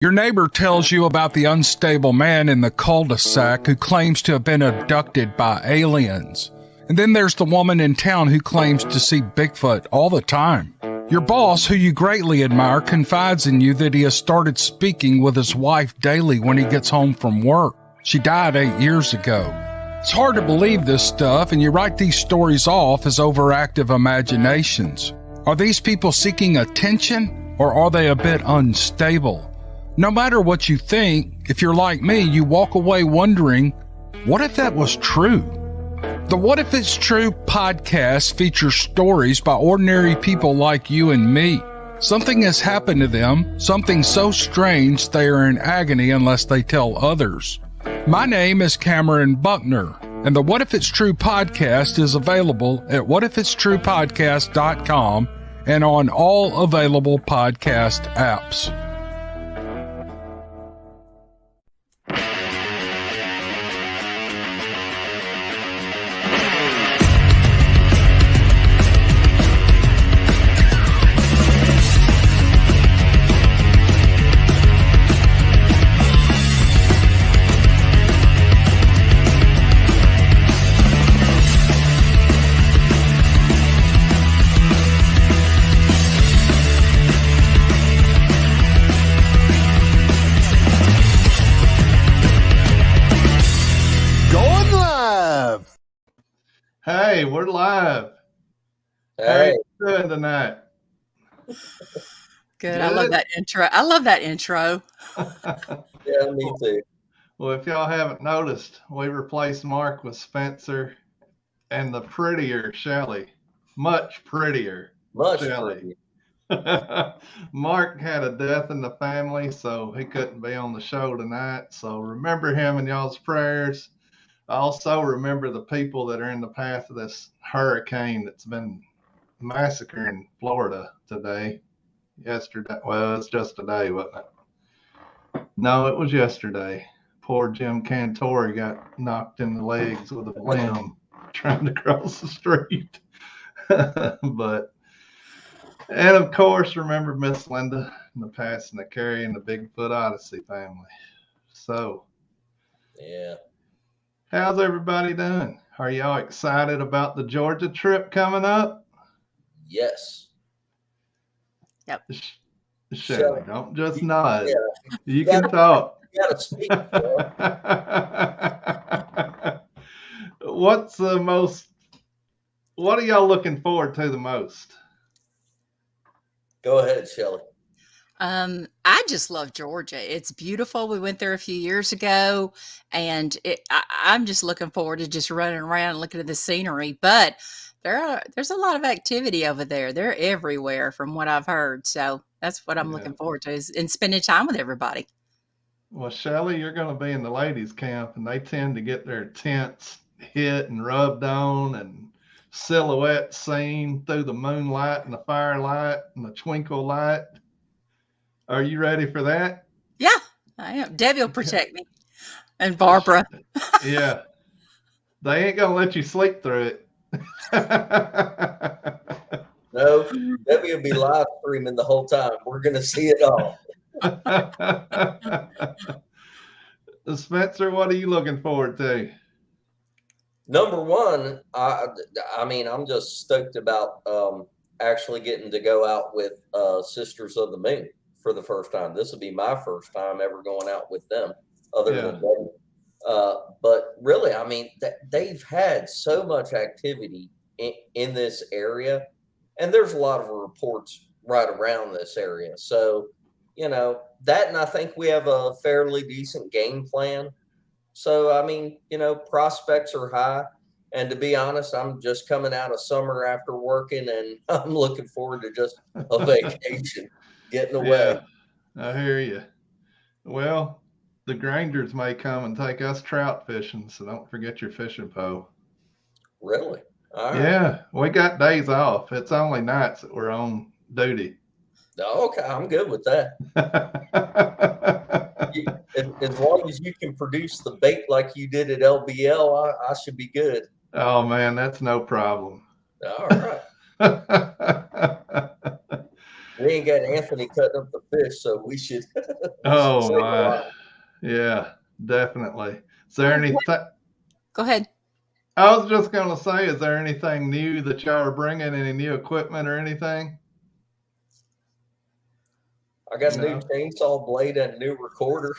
Your neighbor tells you about the unstable man in the cul-de-sac who claims to have been abducted by aliens. And then there's the woman in town who claims to see Bigfoot all the time. Your boss, who you greatly admire, confides in you that he has started speaking with his wife daily when he gets home from work. She died 8 years ago. It's hard to believe this stuff, and you write these stories off as overactive imaginations. Are these people seeking attention, or are they a bit unstable? No matter what you think, if you're like me, you walk away wondering, what if that was true? The What If It's True podcast features stories by ordinary people like you and me. Something has happened to them, something so strange they are in agony unless they tell others. My name is Cameron Buckner, and the What If It's True podcast is available at whatifitstruepodcast.com and on all available podcast apps. Hey, we're live. Hey. How are you doing tonight? Good. I love that intro. Yeah, me too. Well, if y'all haven't noticed, we replaced Mark with Spencer and the prettier Shelly. Much prettier Shelly. Mark had a death in the family, so he couldn't be on the show tonight. So remember him in y'all's prayers. I also remember the people that are in the path of this hurricane that's been massacring Florida yesterday. Well, it's just today, wasn't it? No, it was yesterday. Poor Jim Cantori got knocked in the legs with a limb trying to cross the street. And of course, remember Miss Linda and the passing of Carrie and the Bigfoot Odyssey family. So, yeah. How's everybody doing? Are y'all excited about the Georgia trip coming up? Yes. Yep. Shelly, don't just nod. Yeah. You can talk. You gotta speak. What are y'all looking forward to the most? Go ahead, Shelly. I just love Georgia. It's beautiful. We went there a few years ago, and I'm just looking forward to just running around and looking at the scenery. But there's a lot of activity over there. They're everywhere from what I've heard. So that's what I'm looking forward to and spending time with everybody. Well, Shelly, you're going to be in the ladies' camp, and they tend to get their tents hit and rubbed on and silhouette seen through the moonlight and the firelight and the twinkle light. Are you ready for that? Yeah, I am. Debbie will protect me. And Barbara. Yeah. They ain't going to let you sleep through it. No, Debbie will be live streaming the whole time. We're going to see it all. Spencer, what are you looking forward to? Number one, I mean, I'm just stoked about actually getting to go out with Sisters of the Moon for the first time. This will be my first time ever going out with them, other than Debbie. But really, I mean, they've had so much activity in this area, and there's a lot of reports right around this area. So, you know, that, and I think we have a fairly decent game plan. So, I mean, you know, prospects are high. And to be honest, I'm just coming out of summer after working, and I'm looking forward to just a vacation, getting away. Yeah, I hear you. Well, the Grangers may come and take us trout fishing, so don't forget your fishing pole. Really? All right. Yeah, we got days off. It's only nights that we're on duty. Okay, I'm good with that. As long as you can produce the bait like you did at LBL, I should be good. Oh, man, that's no problem. All right. We ain't got Anthony cutting up the fish, so we should. Oh my, yeah, definitely. Is there anything? Go ahead. I was just gonna say, is there anything new that y'all are bringing? Any new equipment or anything? I got a new chainsaw blade and a new recorder.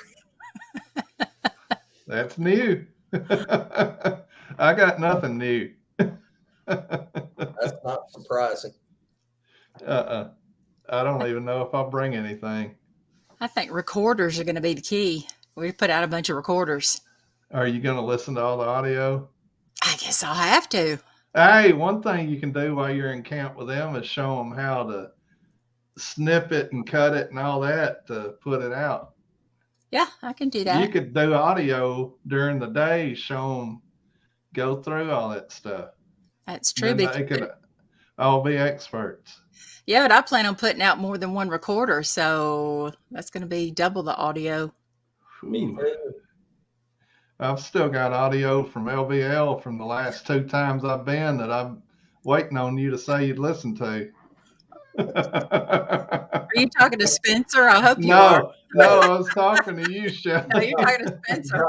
That's new. I got nothing new. That's not surprising. I don't even know if I'll bring anything. I think recorders are going to be the key. We put out a bunch of recorders. Are you going to listen to all the audio? I guess I'll have to. Hey, one thing you can do while you're in camp with them is show them how to snip it and cut it and all that to put it out. Yeah, I can do that. You could do audio during the day, show them, go through all that stuff. That's true. They could all be experts. Yeah, but I plan on putting out more than one recorder, so that's going to be double the audio. Me too. I've still got audio from LVL from the last 2 times I've been that I'm waiting on you to say you'd listen to. Are you talking to Spencer? I hope you are. No, I was talking to you, Chef. No, you're talking to Spencer.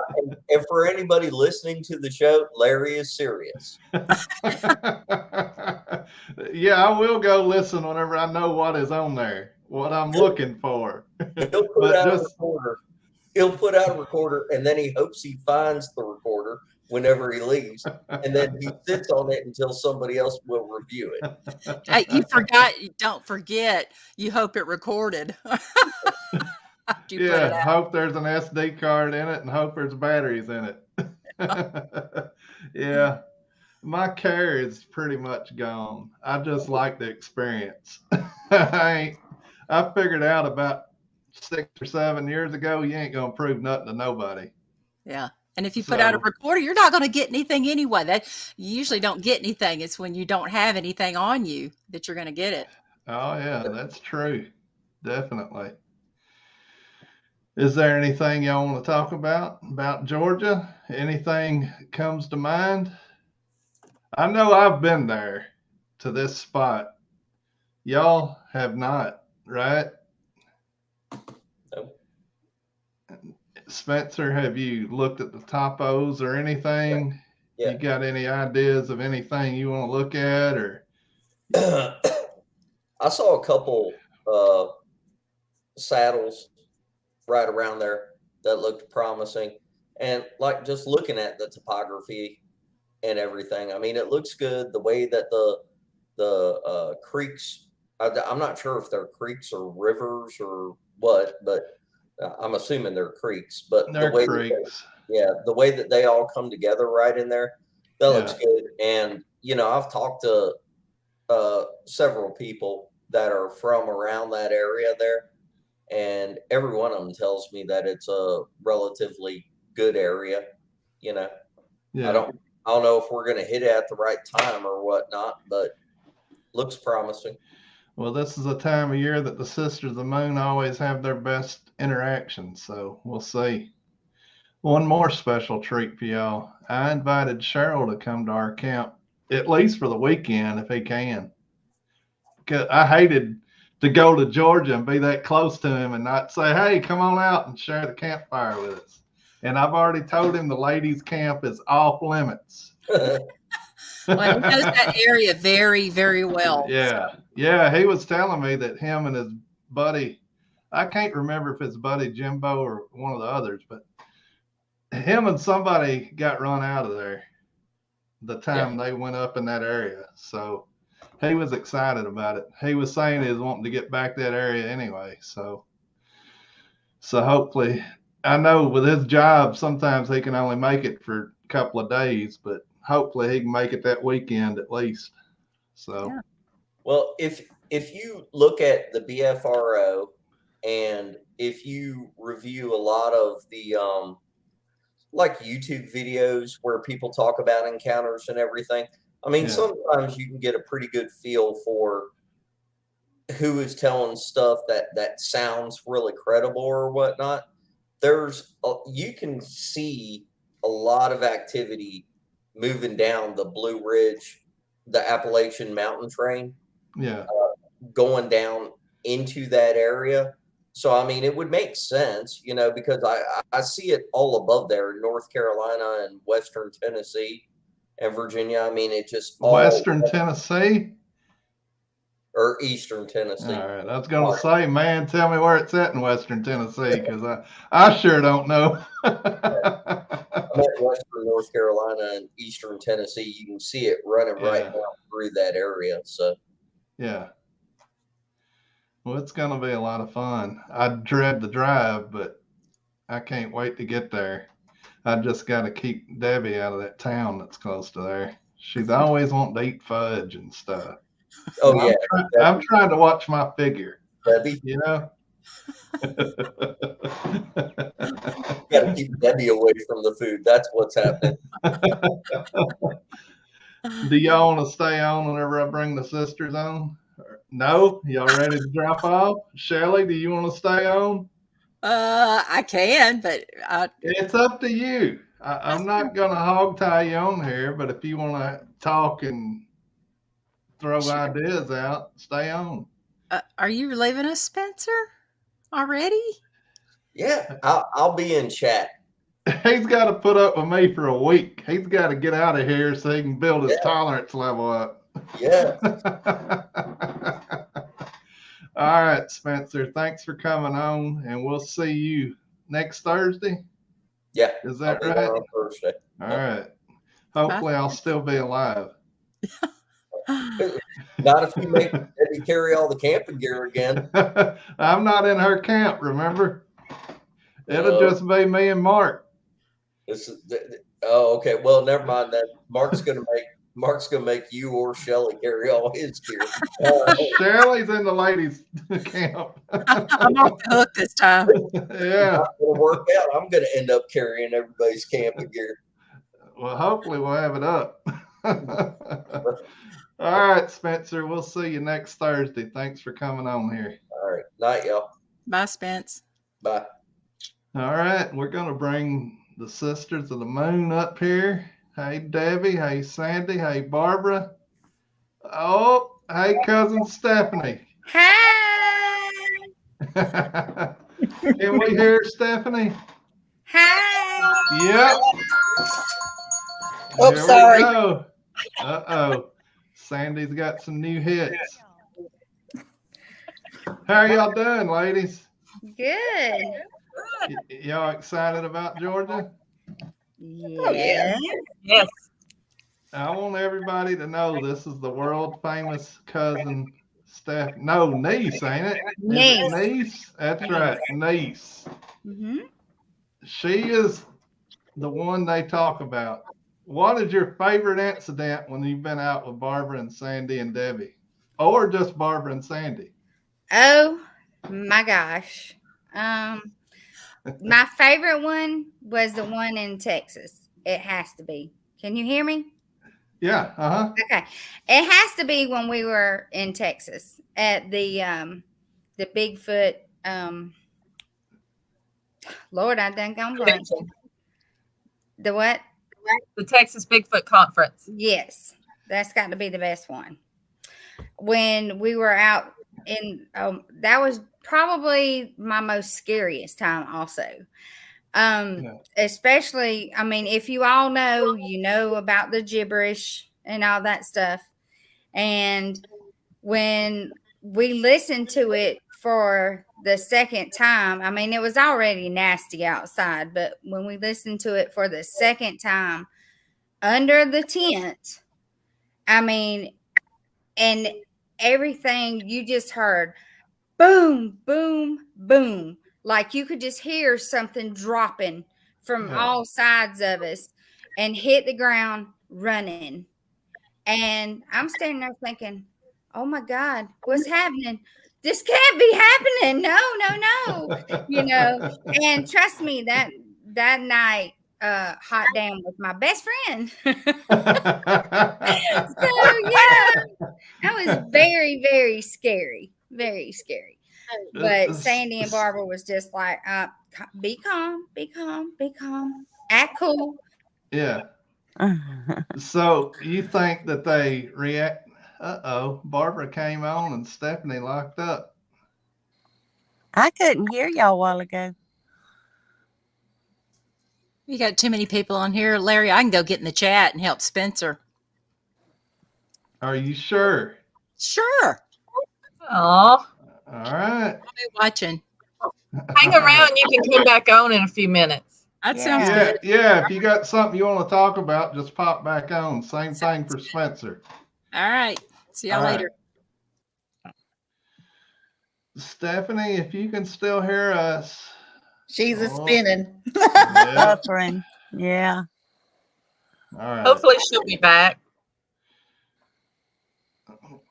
And for anybody listening to the show, Larry is serious. Yeah, I will go listen whenever I know what is on there, what I'm looking for. He'll put out a recorder. He'll put out a recorder, and then he hopes he finds the recorder whenever he leaves, and then he sits on it until somebody else will review it. Hey, you forgot. Don't forget. You hope it recorded. Yeah, hope there's an SD card in it and hope there's batteries in it. Yeah, my care is pretty much gone. I just like the experience. I figured out about 6 or 7 years ago, you ain't gonna prove nothing to nobody. Yeah. And if you put out a recorder, you're not going to get anything anyway. That you usually don't get anything. It's when you don't have anything on you that you're going to get it. Oh yeah, that's true. Definitely. Is there anything y'all want to talk about Georgia? Anything comes to mind? I know I've been there to this spot. Y'all have not, right? Nope. Spencer, have you looked at the topos or anything? Yeah. You got any ideas of anything you want to look at, or? I saw a couple saddles right around there that looked promising, and like just looking at the topography and everything, I mean, it looks good. The way that the creeks, I'm not sure if they're creeks or rivers or what, but I'm assuming they're creeks. But they're the way creeks. the way that they all come together right in there, that looks good. And I've talked to several people that are from around that area there, and every one of them tells me that it's a relatively good area. Yeah. I don't know if we're going to hit it at the right time or whatnot, but looks promising. Well, this is a time of year that the Sisters of the Moon always have their best interaction, so we'll see. One more special treat for y'all. I invited Cheryl to come to our camp, at least for the weekend, if he can. Because I hated to go to Georgia and be that close to him and not say, hey, come on out and share the campfire with us. And I've already told him the ladies' camp is off limits. Well, he knows that area very, very well. Yeah. So. Yeah, he was telling me that him and his buddy, I can't remember if it's buddy Jimbo or one of the others, but him and somebody got run out of there the time they went up in that area. So he was excited about it. He was saying he was wanting to get back that area anyway. So hopefully, I know with his job, sometimes he can only make it for a couple of days, but hopefully he can make it that weekend at least. So, yeah. Well, if you look at the BFRO and if you review a lot of the like YouTube videos where people talk about encounters and everything, I mean, sometimes you can get a pretty good feel for who is telling stuff that sounds really credible or whatnot. You can see a lot of activity moving down the Blue Ridge, the Appalachian Mountain Train. Yeah. Going down into that area. So, I mean, it would make sense, you know, because I see it all above there in North Carolina and Western Tennessee and Virginia. I mean, it just all, Western Tennessee. or Eastern All Tennessee. right, I was gonna say, man, tell me where it's at in Western Tennessee, because I sure don't know. I'm at Western North Carolina and Eastern Tennessee. You can see it running right Yeah. down through that area. So, Yeah. Well, it's gonna be a lot of fun. I dread the drive, but I can't wait to get there. I just got to keep Debbie out of that town that's close to there. She's always wanting to eat fudge and stuff. oh, And yeah. I'm trying to watch my figure, Debbie, you know? you got to keep Debbie away from the food. That's what's happening. Do y'all want to stay on whenever I bring the sisters on? No? Y'all ready to drop off? Shelly, do you want to stay on? I can, but It's up to you. I'm not going to hog tie you on here, but if you want to talk and throw Sure. ideas out, stay on. Are you leaving us, Spencer? Already? Yeah, I'll be in chat. He's got to put up with me for a week. He's got to get out of here so he can build his tolerance level up. Yeah. All right, Spencer. Thanks for coming on, and we'll see you next Thursday. Yeah. Is that I'll be right? there on Thursday. All right. Hopefully, I'll still be alive. Not if you make Debbie carry all the camping gear again. I'm not in her camp, remember? It'll just be me and Mark. Oh, okay. Well, never mind that. Mark's gonna make you or Shelly carry all his gear. Shirley's in the ladies' camp. I'm off the hook this time. Yeah. Not gonna work out. I'm gonna end up carrying everybody's camping gear. Well, hopefully we'll have it up. All right, Spencer. We'll see you next Thursday. Thanks for coming on here. All right. Night, y'all. Bye, Spence. Bye. All right. We're going to bring the Sisters of the Moon up here. Hey, Debbie. Hey, Sandy. Hey, Barbara. Oh, hey, cousin Stephanie. Hi. Can we hear Stephanie? Hi. Yep. Oops, Here sorry. we go. Uh-oh. Sandy's got some new hits. How are y'all doing, ladies? Good. Y'all excited about Georgia? Yeah. Yes. I want everybody to know this is the world famous cousin Steph. No, niece, ain't it? Is Niece. it niece? That's right, niece. Mm-hmm. She is the one they talk about. What is your favorite incident when you've been out with Barbara and Sandy and Debbie? Or just Barbara and Sandy? Oh my gosh. My favorite one was the one in Texas. It has to be. Can you hear me? Yeah, uh-huh. Okay. It has to be when we were in Texas at the Bigfoot Lord, I done gone blank. The what? The Texas Bigfoot Conference. Yes, that's got to be the best one. When we were out in, that was probably my most scariest time also. Especially, I mean, if you all know, you know about the gibberish and all that stuff. And when we listened to it for the second time, I mean, it was already nasty outside, but when we listened to it for the second time under the tent, I mean, and everything you just heard, boom, boom, boom. Like you could just hear something dropping from all sides of us and hit the ground running. And I'm standing there thinking, oh my God, what's happening? This can't be happening. No. You know, and trust me, that night, hot damn with my best friend. So yeah, that was very, very scary. Very scary. But Sandy and Barbara was just like, be calm, act cool. Yeah. So you think that they react? Uh-oh, Barbara came on and Stephanie locked up. I couldn't hear y'all a while ago. You got too many people on here, Larry. I can go get in the chat and help Spencer. Are you sure? Sure. Oh, All right. I'll be watching. hang around. You can come back on in a few minutes. That sounds Yeah. Yeah, good. yeah. If you got something you want to talk about, just pop back on. Same thing for Spencer. All right. See y'all All right. later. Stephanie, if you can still hear us. She's a Oh, spinning. yeah. Buffering. Yeah. All right. Hopefully she'll be back.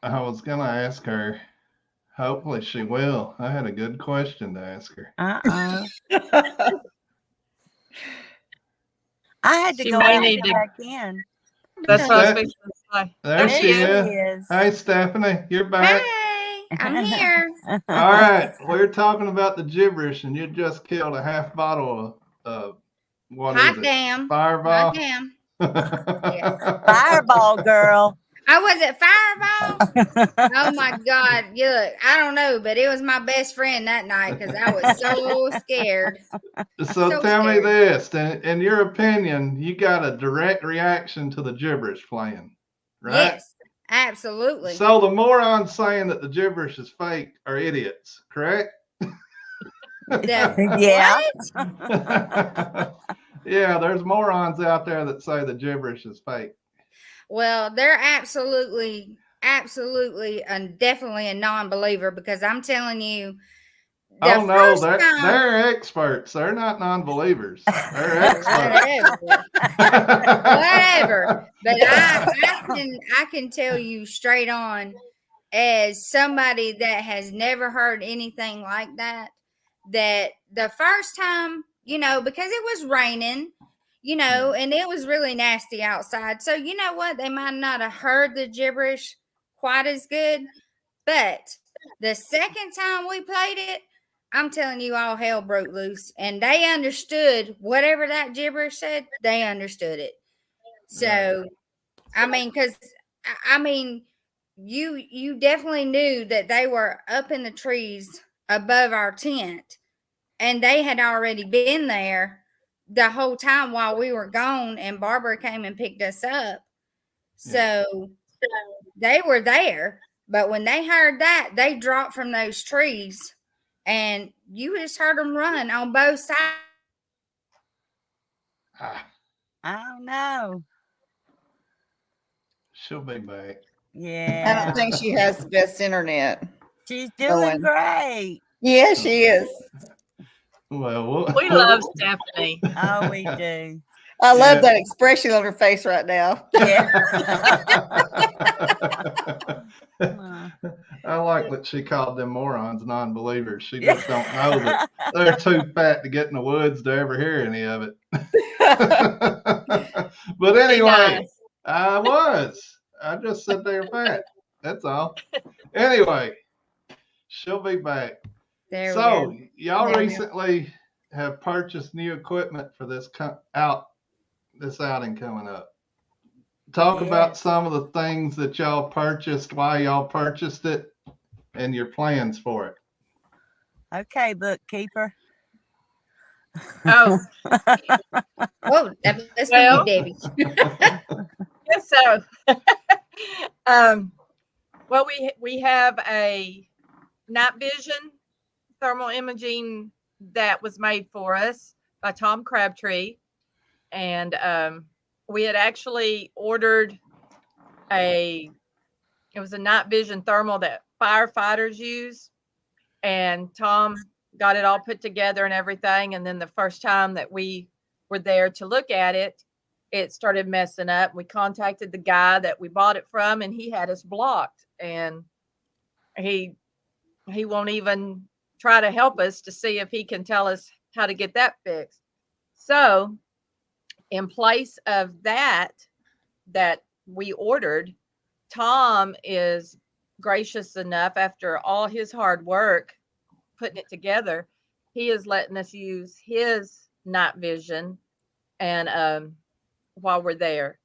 I was going to ask her. Hopefully she will. I had a good question to ask her. I had to She go may out need and to- come back in. That's what I was Steph- fixing to say. There she is. is. Hey, Stephanie, you're back. Hey, I'm here. All right. We're talking about the gibberish, and you just killed a half bottle of what is Hot it? damn. Fireball? Hot damn. Yes. Fireball, girl. Oh, was it Fireball? Oh my God. Look, I don't know, but it was my best friend that night because I was so scared. So So tell me scared. this, in your opinion, you got a direct reaction to the gibberish playing, right? Yes, absolutely. So the morons saying that the gibberish is fake are idiots, correct? Yeah. What? Yeah, there's morons out there that say the gibberish is fake. Well, they're absolutely, and definitely a non-believer because I'm telling you, the Oh no, first time, they're experts. They're not non-believers. They're experts. whatever. But I can tell you straight on, as somebody that has never heard anything like that, that the first time, because it was raining, and it was really nasty outside. So you know what? They might not have heard the gibberish quite as good. But the second time we played it, I'm telling you, all hell broke loose. And they understood whatever that gibberish said, they understood it. So, I mean, because, you definitely knew that they were up in the trees above our tent, and they had already been there the whole time while we were gone, and Barbara came and picked us up. So they were there, but when they heard that, they dropped from those trees, and you just heard them run on both sides. I don't know. She'll be back. Yeah. I don't think she has the best internet. She's doing Going. great. Yeah, she is. Well, We love Stephanie. Oh, we do. I love Yeah. that expression on her face right now. Yeah. I like that she called them morons non-believers. She just don't know that they're too fat to get in the woods to ever hear any of it. But anyway, I just said they're fat. That's all. Anyway, she'll be back. There So we go. y'all There we go. recently have purchased new equipment for this outing coming up. Talk about Yes. some of the things that y'all purchased, why y'all purchased it, and your plans for it. Okay, bookkeeper. Oh, Whoa, that's Well- from you, Debbie. yes, so. Well, we have a night vision thermal imaging that was made for us by Tom Crabtree, and we had actually ordered it was a night vision thermal that firefighters use, and Tom got it all put together and everything. And then the first time that we were there to look at it, it started messing up. We contacted the guy that we bought it from, and he had us blocked, and he won't even try to help us to see if he can tell us how to get that fixed. So in place of that we ordered, Tom is gracious enough, after all his hard work putting it together, he is letting us use his night vision and while we're there.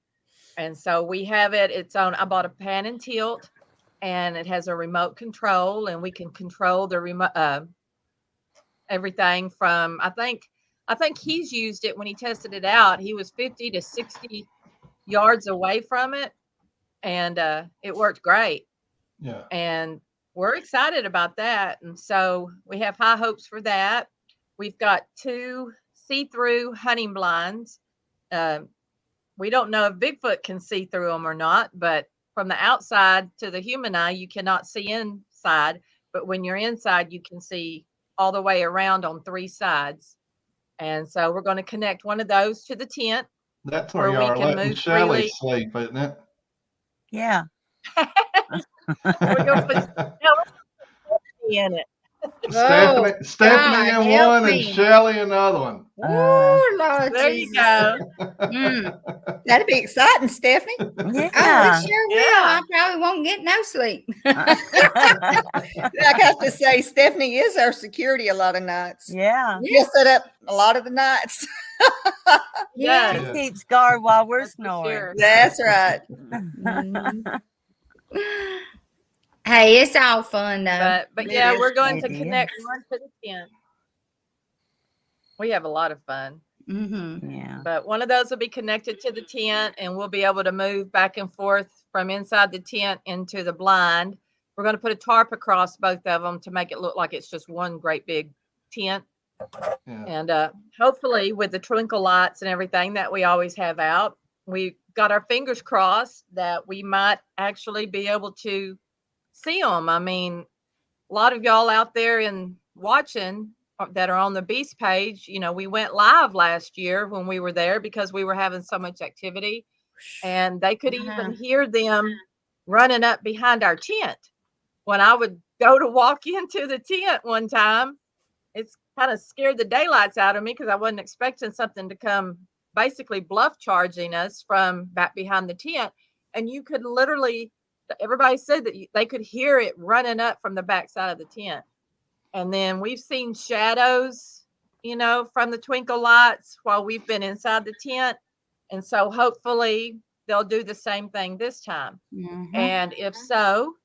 And so we have it's on, I bought a pan and tilt, and it has a remote control, and we can control the remote everything from I think he's used it when he tested it out. He was 50 to 60 yards away from it, and it worked great. Yeah. And we're excited about that. And so we have high hopes for that. We've got 2 see-through hunting blinds. We don't know if Bigfoot can see through them or not, but from the outside to the human eye, you cannot see inside. But when you're inside, you can see all the way around on 3 sides. And so we're going to connect one of those to the tent That's where where we y'all are can letting move Shelly freely. sleep, isn't it? Yeah. We're going to put in it. Stephanie, Oh, Stephanie God, in help one and me. Shelly another one. Oh, Lord There you Jesus. go. That'd be exciting, Stephanie. Oh, we Yeah. sure will. Yeah. I probably won't get no sleep. I have to say, Stephanie is our security a lot of nights. Yeah. She'll set up a lot of the nights. Yeah. She Yeah. keeps guard while we're That's for snoring. sure. That's right. Mhm. Hey, it's all fun though. But It yeah, is we're going fun. to It connect is. one to the tent. We have a lot of fun. Mm-hmm. Yeah. But one of those will be connected to the tent, and we'll be able to move back and forth from inside the tent into the blind. We're going to put a tarp across both of them to make it look like it's just one great big tent. Yeah. And hopefully, with the twinkle lights and everything that we always have out, we got our fingers crossed that we might actually be able to see them. I mean, a lot of y'all out there and watching that are on the Beast page, we went live last year when we were there because we were having so much activity, and they could even hear them running up behind our tent. When I would go to walk into the tent one time, it's kind of scared the daylights out of me because I wasn't expecting something to come basically bluff charging us from back behind the tent. And you could literally, everybody said that they could hear it running up from the backside of the tent. And then we've seen shadows, from the twinkle lights while we've been inside the tent. And so hopefully they'll do the same thing this time. Mm-hmm. And if so,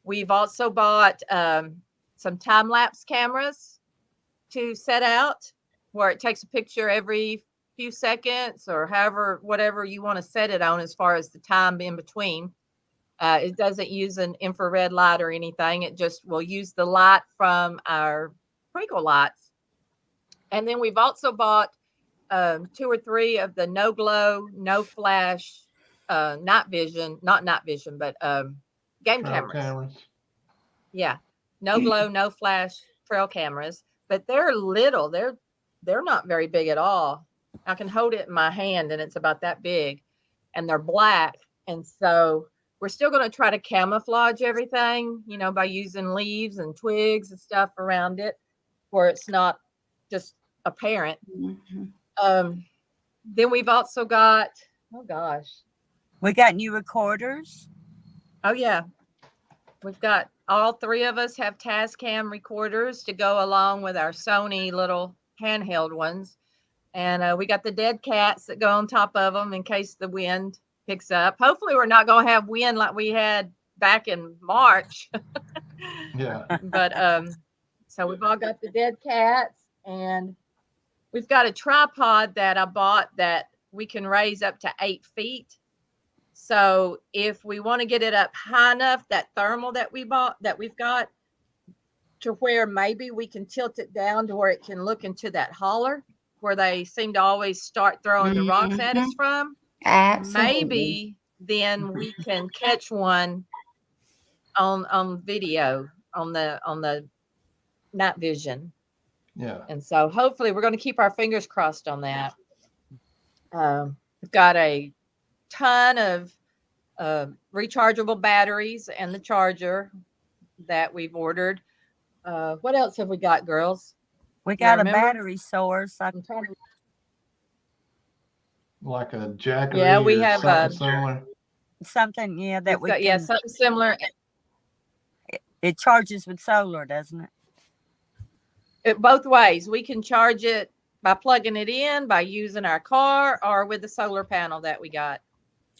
we've also bought some time lapse cameras to set out where it takes a picture every few seconds or whatever you want to set it on as far as the time in between. It doesn't use an infrared light or anything. It just will use the light from our twinkle lights. And then we've also bought 2 or 3 of the no glow, no flash, not night vision, but game cameras. Yeah, no glow, no flash trail cameras, but they're little. They're not very big at all. I can hold it in my hand and it's about that big, and they're black. And so we're still going to try to camouflage everything, by using leaves and twigs and stuff around it where it's not just apparent. Mm-hmm. Then we've also got, oh gosh. We got new recorders. Oh yeah. We've got all 3 of us have Tascam recorders to go along with our Sony little handheld ones. And we got the dead cats that go on top of them in case the wind picks up. Hopefully we're not going to have wind like we had back in March. Yeah. But so we've all got the dead cats, and we've got a tripod that I bought that we can raise up to 8 feet. So if we want to get it up high enough, that thermal that we've got to where maybe we can tilt it down to where it can look into that holler where they seem to always start throwing the rocks at us from. Absolutely. Maybe then we can catch one on video on the night vision. Yeah. And so hopefully we're going to keep our fingers crossed on that. We've got a ton of rechargeable batteries and the charger that we've ordered. What else have we got, girls? We Yeah, got a remember? battery source. I'm trying to. Like a jackery Yeah, we or have something similar. Something, yeah, that we've we got, can. yeah, something similar. It charges with solar, doesn't it? Both ways. We can charge it by plugging it in, by using our car, or with the solar panel that we got.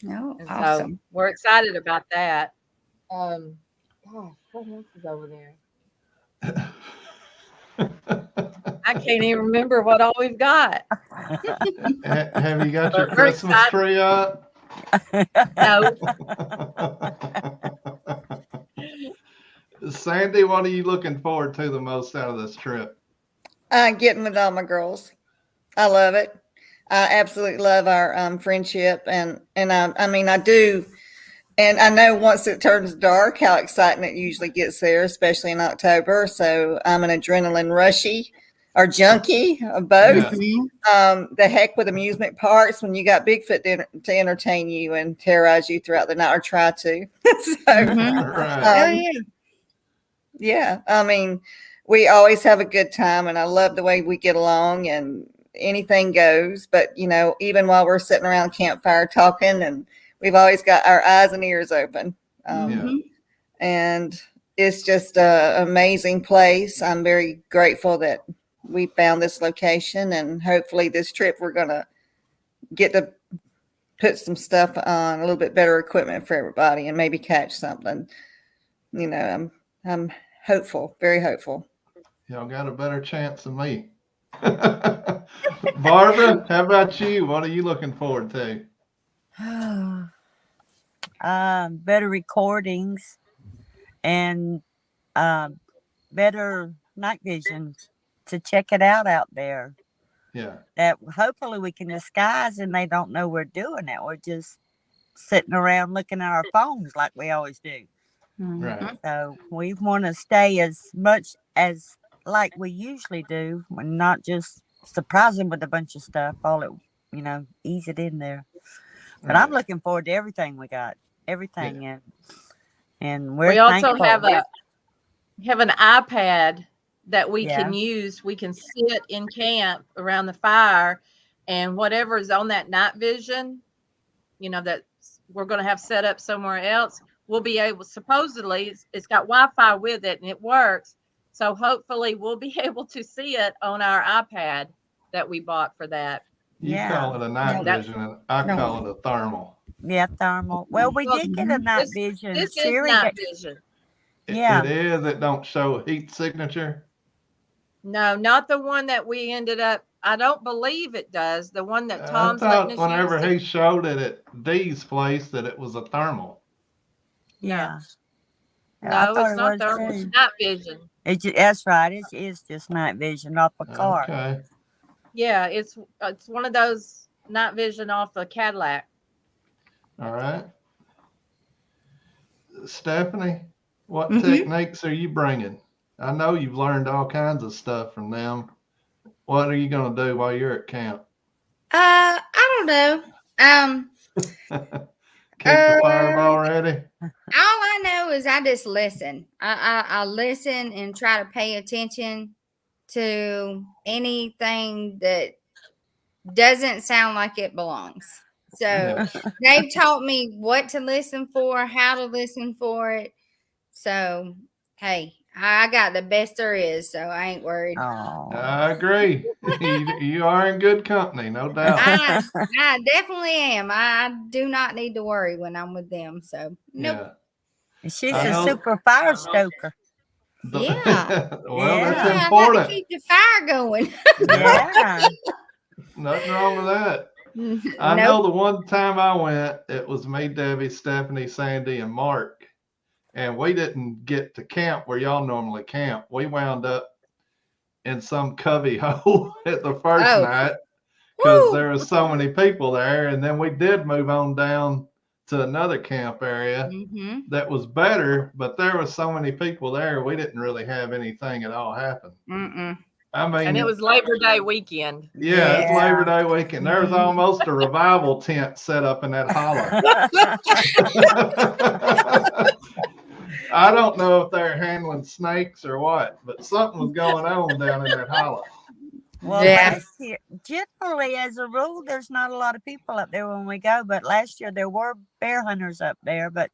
Oh, And awesome. so we're excited about that. Gosh, what else is over there? I can't even remember what all we've got. Have you got your But we're Christmas excited. tree up? No, Sandy, what are you looking forward to the most out of this trip? Getting with all my girls. I love it. I absolutely love our friendship, and I mean I do, and I know once it turns dark how exciting it usually gets there, especially in October. So I'm an adrenaline rushy or junkie, both. Yeah. The heck with amusement parks when you got Bigfoot to entertain you and terrorize you throughout the night, or try to. So Right. yeah, I mean, we always have a good time, and I love the way we get along, and anything goes. But even while we're sitting around campfire talking, and we've always got our eyes and ears open. Yeah. And it's just an amazing place. I'm very grateful that we found this location, and hopefully this trip we're gonna get to put some stuff on, a little bit better equipment for everybody, and maybe catch something. I'm hopeful, very hopeful. Y'all got a better chance than me. Barbara, how about you? What are you looking forward to? Better recordings and better night vision to check it out there. Yeah. That hopefully we can disguise and they don't know we're doing it. We're just sitting around looking at our phones like we always do. Right. So we want to stay as much as like we usually do, and not just surprise them with a bunch of stuff. All it, ease it in there. But I'm Right. looking forward to everything we got, everything, and we we're also thankful. have an iPad that we Yeah. can use. We can sit in camp around the fire, and whatever is on that night vision, that we're going to have set up somewhere else, we'll be able, supposedly it's got Wi-Fi with it and it works. So hopefully we'll be able to see it on our iPad that we bought for that. You Yeah. call it a night vision, and I call it a thermal. Yeah, thermal. Well, we did get a night vision. This is Siri night vision. Yeah. It is. It don't show heat signature. No, not the one that we ended up. I don't believe it does. The one that I Tom's letting thought us whenever use. he showed it at Dee's place that it was a thermal. Yeah. No, it's not thermal. It's night vision. That's right. It is just night vision off a car. Okay. Yeah, it's one of those night vision off a Cadillac. All right. Stephanie, what techniques are you bringing? I know you've learned all kinds of stuff from them. What are you going to do while you're at camp? I don't know. Keep the fireball ready. All I know is I just listen. I listen and try to pay attention to anything that doesn't sound like it belongs. So they've taught me what to listen for, how to listen for it. So, hey, I got the best there is, so I ain't worried. I agree. You are in good company, no doubt. I definitely am. I do not need to worry when I'm with them. So, nope. Yeah. She's a super fire stoker. Yeah. Well, that's I important. got to keep the fire going. Yeah. Nothing wrong with that. I know the one time I went, it was me, Debbie, Stephanie, Sandy, and Mark. And we didn't get to camp where y'all normally camp. We wound up in some cubby hole at the first night because there was so many people there. And then we did move on down to another camp area that was better, but there was so many people there, we didn't really have anything at all happen. I mean, and it was Labor Day weekend. Yeah, it's Labor Day weekend. There was almost a revival tent set up in that hollow. I don't know if they're handling snakes or what, but something was going on down in that hollow. Well, last year, generally, as a rule, there's not a lot of people up there when we go. But last year there were bear hunters up there, but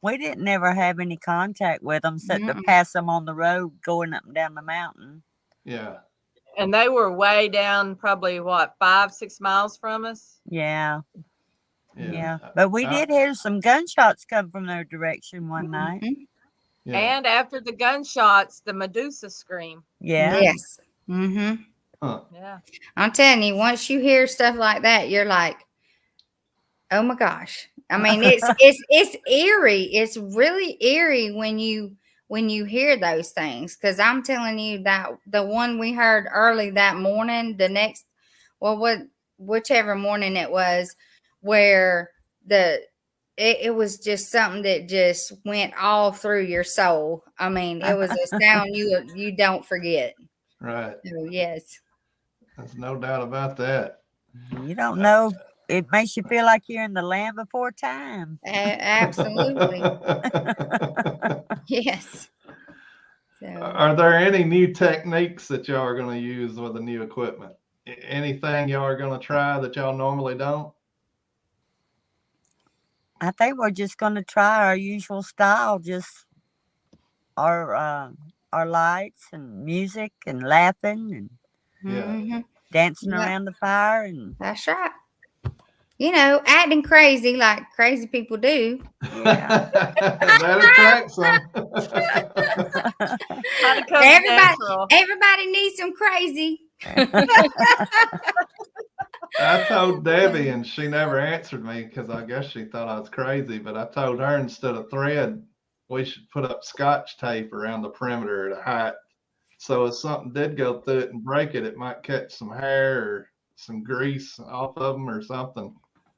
we didn't ever have any contact with them, except to pass them on the road going up and down the mountain. Yeah. And they were way down, probably 5-6 miles from us. Yeah. But we did hear some gunshots come from their direction one night. And after the gunshots, the Medusa scream. Yeah. Yes. Mm-hmm. Huh. Yeah. I'm telling you, once you hear stuff like that, you're like, oh my gosh. I mean, it's eerie. It's really eerie when you hear those things. Because I'm telling you that the one we heard early that morning, the next, whichever morning it was, where it was just something that just went all through your soul. I mean, it was a sound you don't forget. Right. So, yes. There's no doubt about that. You don't know. It makes you feel like you're in the land before time. Absolutely. Yes. So, Are there any new techniques that y'all are going to use with the new equipment? Anything y'all are going to try that y'all normally don't? I think we're just going to try our usual style, just our lights and music and laughing and Yeah. dancing Yeah. around the fire. And That's right. Acting crazy like crazy people do. yeah. That attracts them. Kind of comes natural. Everybody needs some crazy. I told Debbie, and she never answered me because I guess she thought I was crazy. But I told her instead of thread, we should put up Scotch tape around the perimeter at a height. So if something did go through it and break it, it might catch some hair or some grease off of them or something.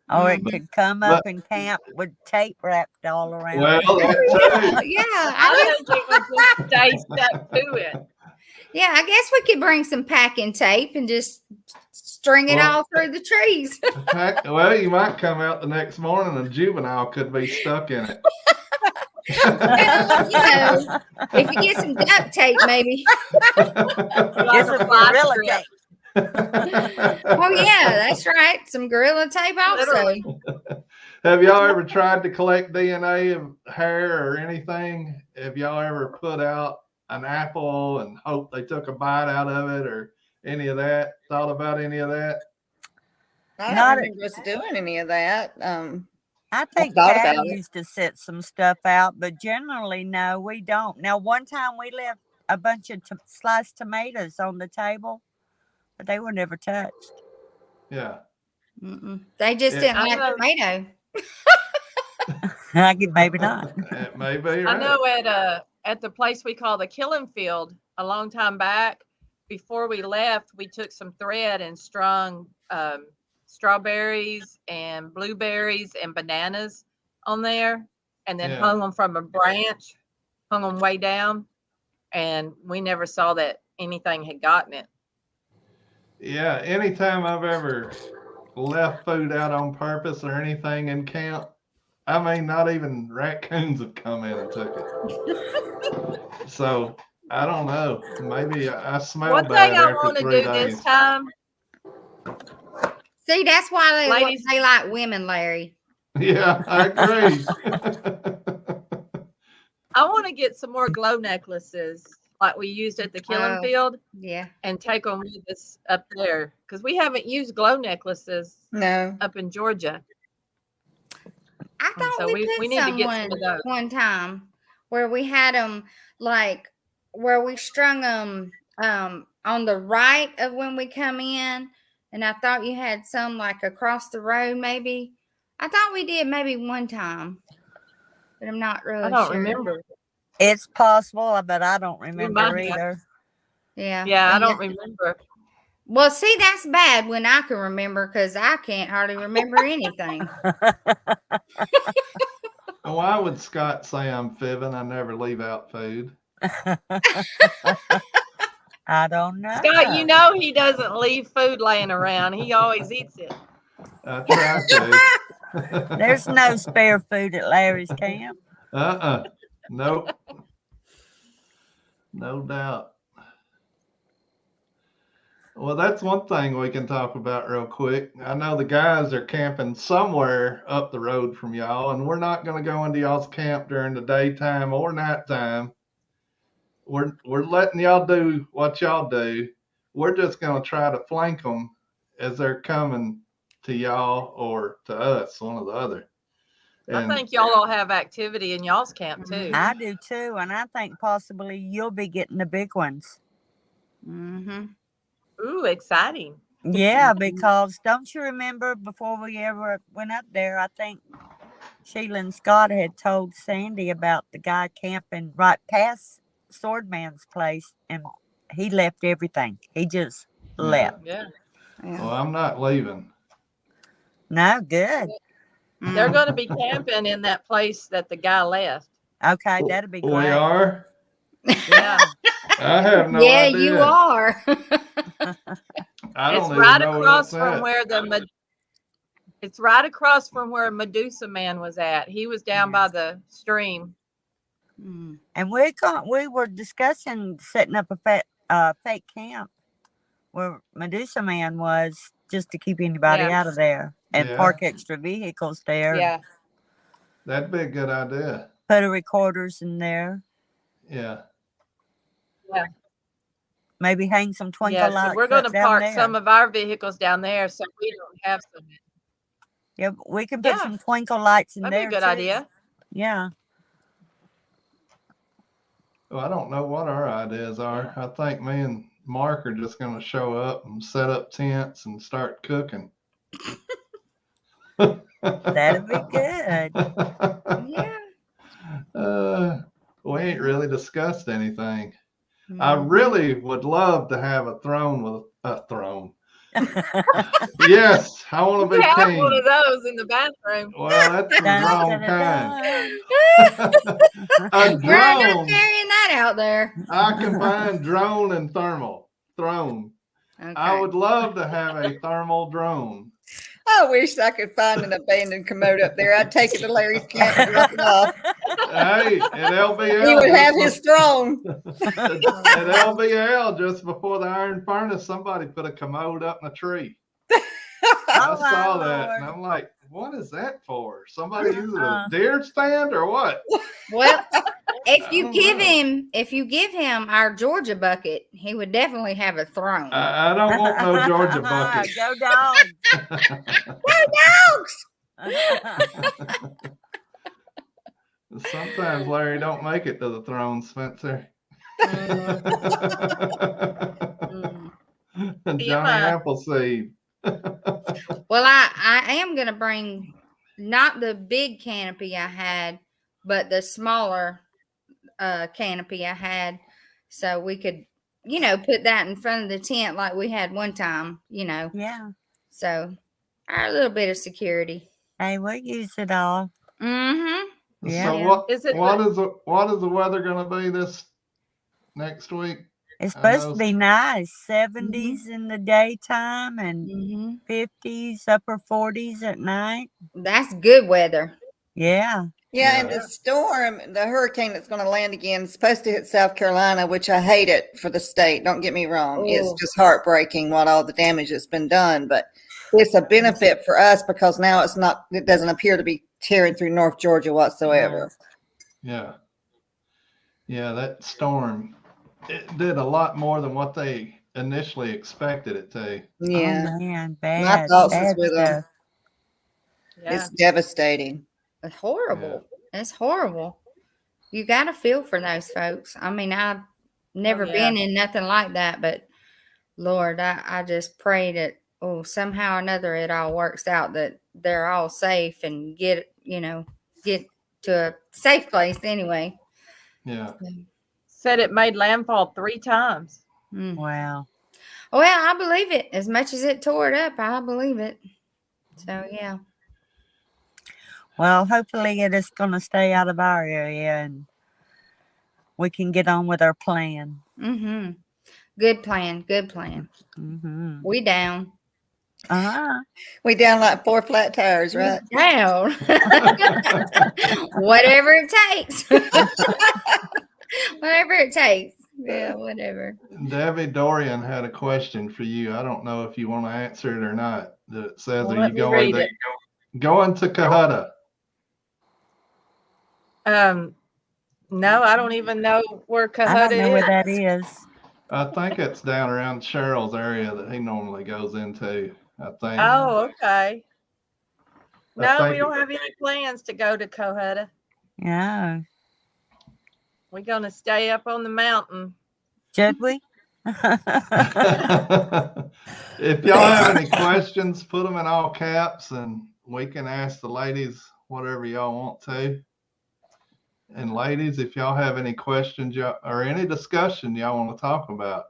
Or it could come up in camp with tape wrapped all around Well, it. that too. Yeah, I think it would just stay stuck to it. Yeah, I guess we could bring some packing tape and just string it all through the trees. Well, you might come out the next morning and a juvenile could be stuck in it. Well, if you get some duct tape, maybe. Get some gorilla tape. Oh yeah, that's right. Some gorilla tape also. Have y'all ever tried to collect DNA of hair or anything? Have y'all ever put out an apple and hope they took a bite out of it or any of that? Thought about any of that? I don't remember us doing any of that. I think Pat used to set some stuff out, but generally, no, we don't. Now, one time we left a bunch of sliced tomatoes on the table, but they were never touched. Yeah. They just didn't like tomato. Maybe not. Maybe. Right. I know at the place we call the Killing Field a long time back, before we left, we took some thread and strung strawberries and blueberries and bananas on there, and then hung them from a branch, hung them way down, and we never saw that anything had gotten it. Yeah, anytime I've ever left food out on purpose or anything in camp, I mean, not even raccoons have come in and took it. So I don't know. Maybe I smell One bad thing I after want to 3 do days. this time. See, that's why they like women, Larry. Yeah, I agree. I want to get some more glow necklaces like we used at the Killing Field. Yeah. And take them with us up there because we haven't used glow necklaces up in Georgia. I thought we need to get some of those one time where we had them like where we strung them on the right of when we come in, and I thought you had some like across the road maybe. I thought we did maybe one time, but I'm not really sure. I don't remember. It's possible, but I don't remember either. Yeah, I don't remember. Well, see, that's bad when I can remember because I can't hardly remember anything. Why would Scott say I'm fibbing? I never leave out food. I don't know. Scott, you know he doesn't leave food laying around. He always eats it. I try to. There's no spare food at Larry's camp. Nope. No doubt. Well, that's one thing we can talk about real quick. I know the guys are camping somewhere up the road from y'all, and we're not going to go into y'all's camp during the daytime or nighttime. We're letting y'all do what y'all do. We're just going to try to flank them as they're coming to y'all or to us, one or the other. And I think y'all all have activity in y'all's camp too. I do too, and I think possibly you'll be getting the big ones. Mm-hmm. Ooh, exciting. Yeah, because don't you remember before we ever went up there, I think Sheila and Scott had told Sandy about the guy camping right past Swordman's place, and he left everything. He just Yeah. left. Yeah. Well, I'm not leaving. No, good. They're going to be camping in that place that the guy left. Okay, that'd be great. We are? Yeah. I have no Yeah, idea. you are. I don't It's even right know where across that's from at. where it's right across from where Medusa Man was at. He was down by the stream. Mm. And we were discussing setting up a fake camp where Medusa Man was, just to keep anybody Yeah. out of there, and Yeah. park extra vehicles there. Yeah. That'd be a good idea. Put a recorders in there. Yeah. Yeah. Maybe hang some twinkle Yeah. lights So we're going to up down park there. some of our vehicles down there so we don't have so many. Yeah, we can put Yeah. some twinkle lights in That'd be there a good too. idea. Yeah. Well, I don't know what our ideas are. I think me and Mark are just going to show up and set up tents and start cooking. That'd be good. Yeah. We ain't really discussed anything. I really would love to have a throne with a throne. Yes, I want to We be have king. one of those in the bathroom. Well, that's the Dun, wrong dun, kind. dun. A Brian, don't drone. carrying that out there. I combine drone and thermal. Throne. Okay. I would love to have a thermal drone. I wish I could find an abandoned commode up there. I'd take it to Larry's camp and drop it off. Hey, at LBL, He would have just his throne. at LBL, just before the iron furnace, somebody put a commode up in a tree. I Oh, my saw that, and Lord. I'm like, what is that for? Somebody using a deer stand or what? Well, if you don't give know. give him our Georgia bucket, he would definitely have a throne. I don't want no Georgia bucket. Go dogs. Dogs! Sometimes Larry don't make it to the throne, Spencer. Johnny Appleseed. Well, I am going to bring not the big canopy I had, but the smaller canopy I had, so we could, put that in front of the tent like we had one time, Yeah. So our little bit of security. Hey, we'll use it all. Mm-hmm. Yeah. So what is the weather going to be this next week? It's supposed to be nice. 70s in the daytime and 50s, upper 40s at night. That's good weather. Yeah. Yeah, and the storm, the hurricane that's going to land again, is supposed to hit South Carolina, which I hate it for the state. Don't get me wrong. It's just heartbreaking what all the damage that's been done, but it's a benefit for us because now it doesn't appear to be tearing through North Georgia whatsoever. Yeah. Yeah, that storm, it did a lot more than what they initially expected it to. Yeah. Oh, man, My bad. thoughts is Bad with them. stuff. Yeah. It's devastating. It's horrible. It's horrible. You got to feel for those folks. I mean, I've never been in nothing like that, but Lord, I just pray that, somehow or another it all works out, that they're all safe and get to a safe place anyway. Yeah. Said it made landfall 3 times. Wow. Well, I believe it. As much as it tore it up, I believe it. So, yeah. Well, hopefully it is going to stay out of our area and we can get on with our plan. Mm-hmm. Good plan. Good plan. Mm-hmm. We down. Uh-huh. We down like 4 flat tires, right? Down. Whatever it takes. Whatever it takes. Yeah, whatever. Debbie Dorian had a question for you. I don't know if you want to answer it or not. That says, Well, are let you me going read going to Cohutta? No, I don't even know where I Cohutta don't know where is. that is. I think it's down around Cheryl's area that he normally goes into, I think. Oh, okay. No, we think- don't have any plans to go to Cohutta. Yeah. We're going to stay up on the mountain. Should we? If y'all have any questions, put them in all caps and we can ask the ladies whatever y'all want to. And ladies, if y'all have any questions or any discussion y'all want to talk about,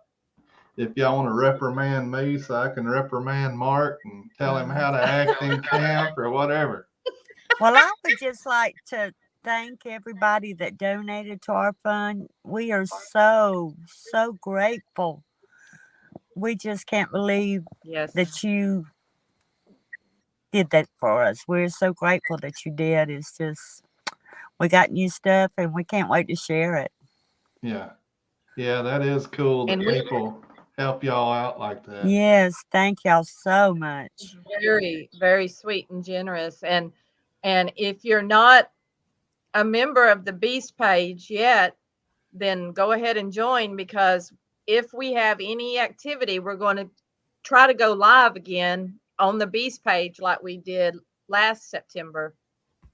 if y'all want to reprimand me so I can reprimand Mark and tell him how to act in camp or whatever. Well, I would just like to thank everybody that donated to our fund. We are so grateful. We just can't believe that you did that for us. We're so grateful that you did. It's just, we got new stuff and we can't wait to share it. Yeah. Yeah, that is cool that people help y'all out like that. Yes, thank y'all so much. Very, very sweet and generous. And if you're not a member of the Beast page yet, then go ahead and join, because if we have any activity, we're going to try to go live again on the Beast page like we did last September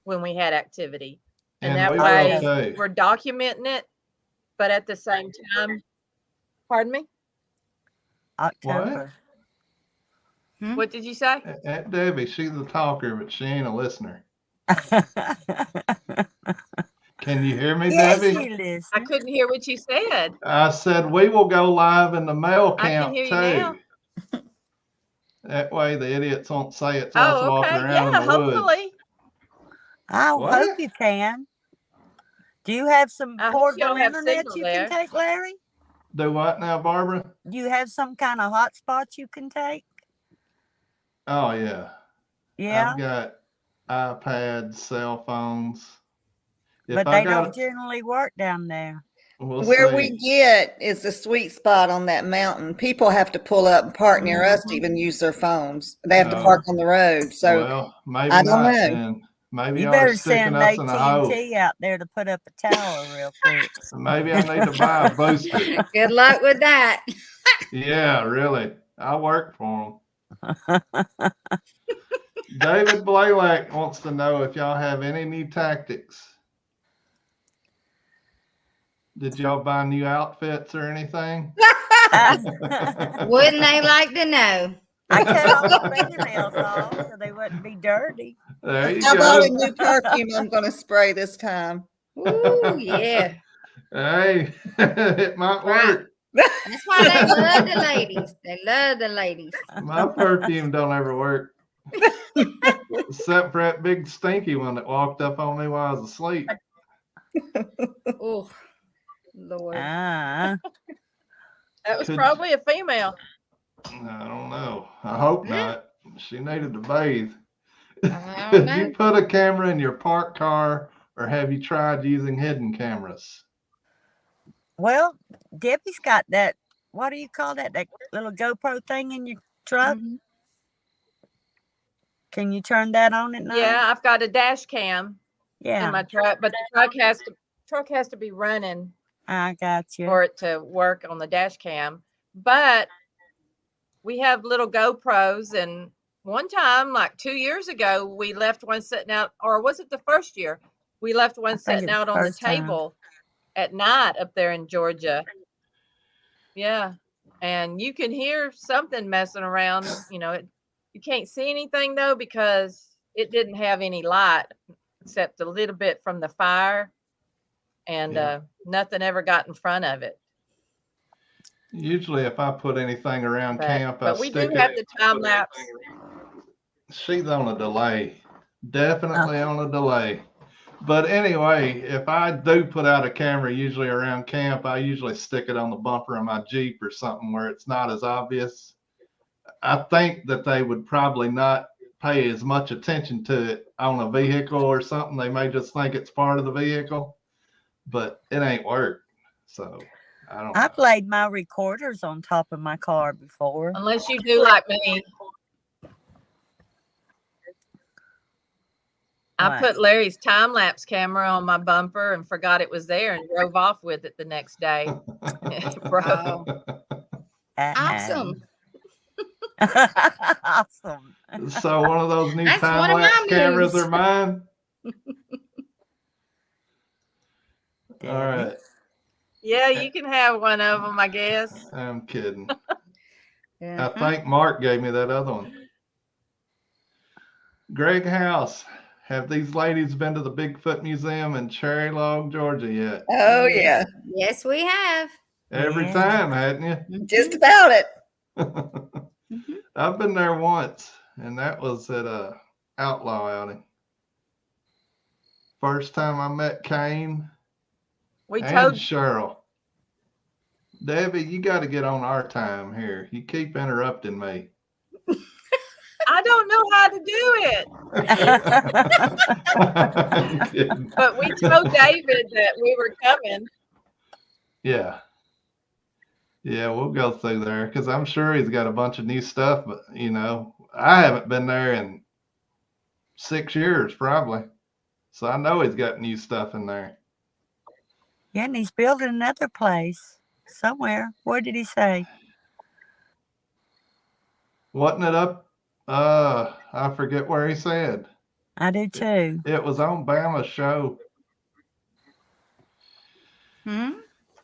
when we had activity. And that way we're documenting it, but at the same time, pardon me? October. What did you say? Aunt Debbie, she's a talker, but she ain't a listener. Can you hear me, Debbie? I couldn't hear what you said. I said we will go live in the mail camp I can hear too. you now. That way the idiots won't say it's us walking around in the hopefully. woods. I hope you can. Do you have some portable internet you can take, Larry? Do what now, Barbara? Do you have some kind of hotspot you can take? Oh, yeah. Yeah? I've got iPads, cell phones. But they don't generally work down there. Where we get is the sweet spot on that mountain. People have to pull up and park near us to even use their phones. They have to park on the road. So well, maybe I don't know. Then. Maybe you y'all better are sticking send us in a hole. AT&T out there to put up a tower real quick. Maybe I need to buy a booster. Good luck with that. Yeah, really. I work for them. David Blaylock wants to know if y'all have any new tactics. Did y'all buy new outfits or anything? Wouldn't they like to know? I cut all my fingernails off so they wouldn't be dirty. There you How go. about a new perfume I'm going to spray this time? Ooh, yeah. Hey, it might work. That's why they love the ladies. They love the ladies. My perfume don't ever work. Except for that big stinky one that walked up on me while I was asleep. Oh, Lord. That was probably a female. I don't know. I hope not. She needed to bathe. I Could don't you know. put a camera in your parked car, or have you tried using hidden cameras? Well, Debbie's got that, what do you call that? That little GoPro thing in your truck? Mhm. Can you turn that on at night? Yeah, I've got a dash cam Yeah. in my truck, but the truck has to be running I got you. for it to work on the dash cam. But we have little GoPros, and one time, like 2 years ago, we left one sitting out, or was it the first year? We left one sitting out on the table at night up there in Georgia. Yeah. And you can hear something messing around. You know, you can't see anything though, because it didn't have any light except a little bit from the fire, and nothing ever got in front of it. Usually, if I put anything around camp, I but we stick do have the time lapse. She's on a delay. Definitely on a delay. But anyway, if I do put out a camera, usually around camp, I usually stick it on the bumper of my Jeep or something where it's not as obvious. I think that they would probably not pay as much attention to it on a vehicle or something. They may just think it's part of the vehicle, but it ain't work. So I don't know. I've laid my recorders on top of my car before. Unless you do like me. I put Larry's time-lapse camera on my bumper and forgot it was there and drove off with it the next day. Wow. Awesome. Awesome. So one of those new That's one of time-lapse my cameras moves. are mine. All right. Yeah, you can have one of them, I guess. I'm kidding. I Mhm. think Mark gave me that other one. Greg House, have these ladies been to the Bigfoot Museum in Cherry Log, Georgia yet? Oh yeah, Yes, we have. Every Yeah. time, hadn't you? just about it. Mhm. I've been there once, and that was at a outlaw outing. First time I met Kane We and told Cheryl. Debbie, you got to get on our time here. You keep interrupting me. I don't know how to do it, I'm kidding. but we told David that we were coming. Yeah. Yeah, we'll go through there because I'm sure he's got a bunch of new stuff, but I haven't been there in 6 years probably. So I know he's got new stuff in there. Yeah, and he's building another place somewhere. Where did he say? Wasn't it up? I forget where he said. I do too. It was on Bama's show. Hmm?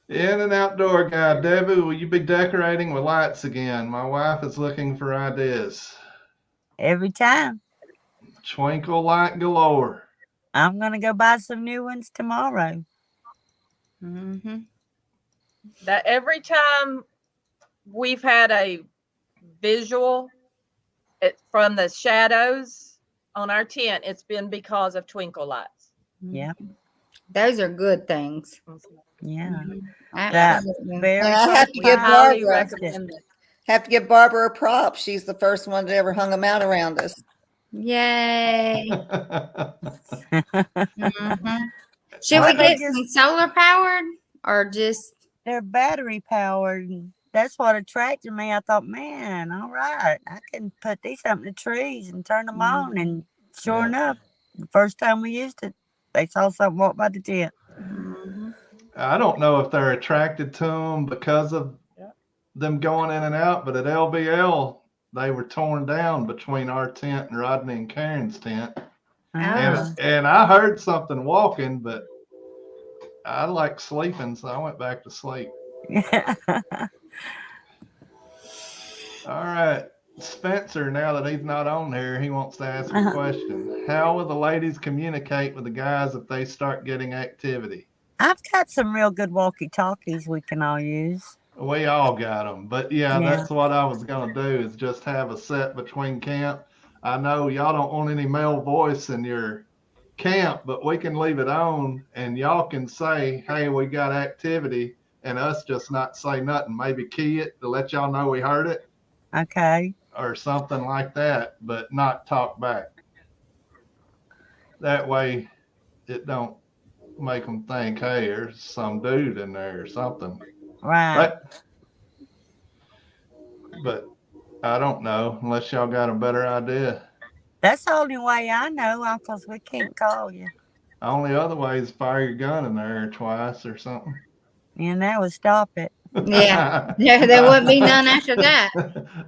In and outdoor guy, Debbie, will you be decorating with lights again? My wife is looking for ideas. Every time. Twinkle light galore. I'm going to go buy some new ones tomorrow. Mhm. That every time we've had a visual from the shadows on our tent, it's been because of twinkle lights. Yeah. Those are good things. Yeah. Mhm. That's Absolutely. very And I have to We give highly Barbara recommend it. a prop. She's the first one that ever hung them out around us. Yay. Mhm. Should Well, we they're get some just solar powered or just? they're battery powered. And that's what attracted me. I thought, man, all right, I can put these up in the trees and turn them on. And sure Yeah. enough, the first time we used it, they saw something walk by the tent. Mhm. I don't know if they're attracted to them because of them going in and out, but at LBL, they were torn down between our tent and Rodney and Karen's tent. Ah. And I heard something walking, but I like sleeping, so I went back to sleep. All right. Spencer, now that he's not on here, he wants to ask a question. How will the ladies communicate with the guys if they start getting activity? I've got some real good walkie-talkies we can all use. We all got them, but yeah, Yeah. that's what I was gonna do is just have a set between camp. I know y'all don't want any male voice in your camp, but we can leave it on, and y'all can say, "Hey, we got activity," and us just not say nothing. Maybe key it to let y'all know we heard it, Okay. or something like that, but not talk back. That way, it don't make them think, "Hey, there's some dude in there or something." Right. But I don't know unless y'all got a better idea. That's the only way I know, because we can't call you. Only other way is fire your gun in there twice or something. And that would stop it. Yeah. Yeah, there wouldn't be none after that.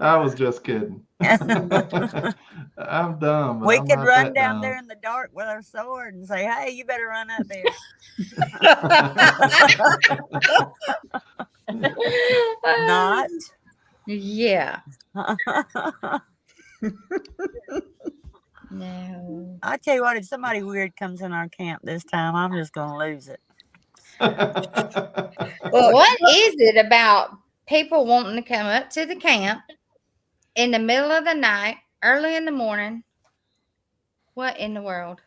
I was just kidding. I'm dumb, but We I'm could not run that down dumb. there in the dark with our sword and say, hey, you better run up there. Not. Yeah. No. I tell you what, if somebody weird comes in our camp this time, I'm just going to lose it. Well, What is it about people wanting to come up to the camp in the middle of the night, early in the morning? What in the world?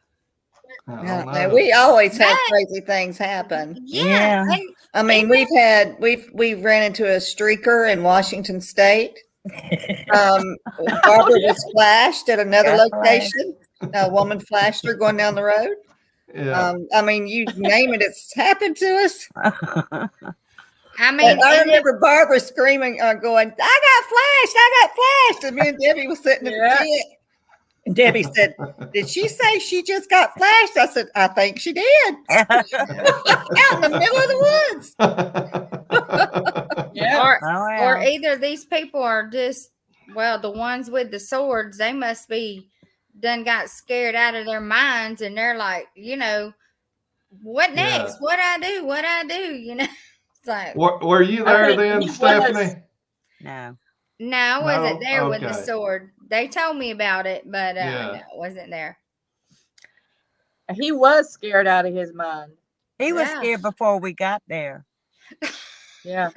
I I don't don't know. know. We always have crazy things happen. Yeah. Yeah. I mean, we've ran into a streaker in Washington State. Barbara was flashed at another Got location. A woman flashed her going down the road. Yeah. I mean, you name it, it's happened to us. I mean, But I and remember Barbara screaming, going, I got flashed. And me and Debbie was sitting in the Yeah. tent. And Debbie said, did she say she just got flashed? I said, I think she did. Out in the middle of the woods. Yeah. or either these people are just, well, the ones with the swords, they must be done got scared out of their minds, and they're like, what next? Yeah. What I do? So Were you I there think then, he was. Stephanie? No. no, I wasn't No? there with the Okay. sword. They told me about it, but no, Yeah. I wasn't there. He was scared out of his mind. He was Yeah. scared before we got there. Yeah.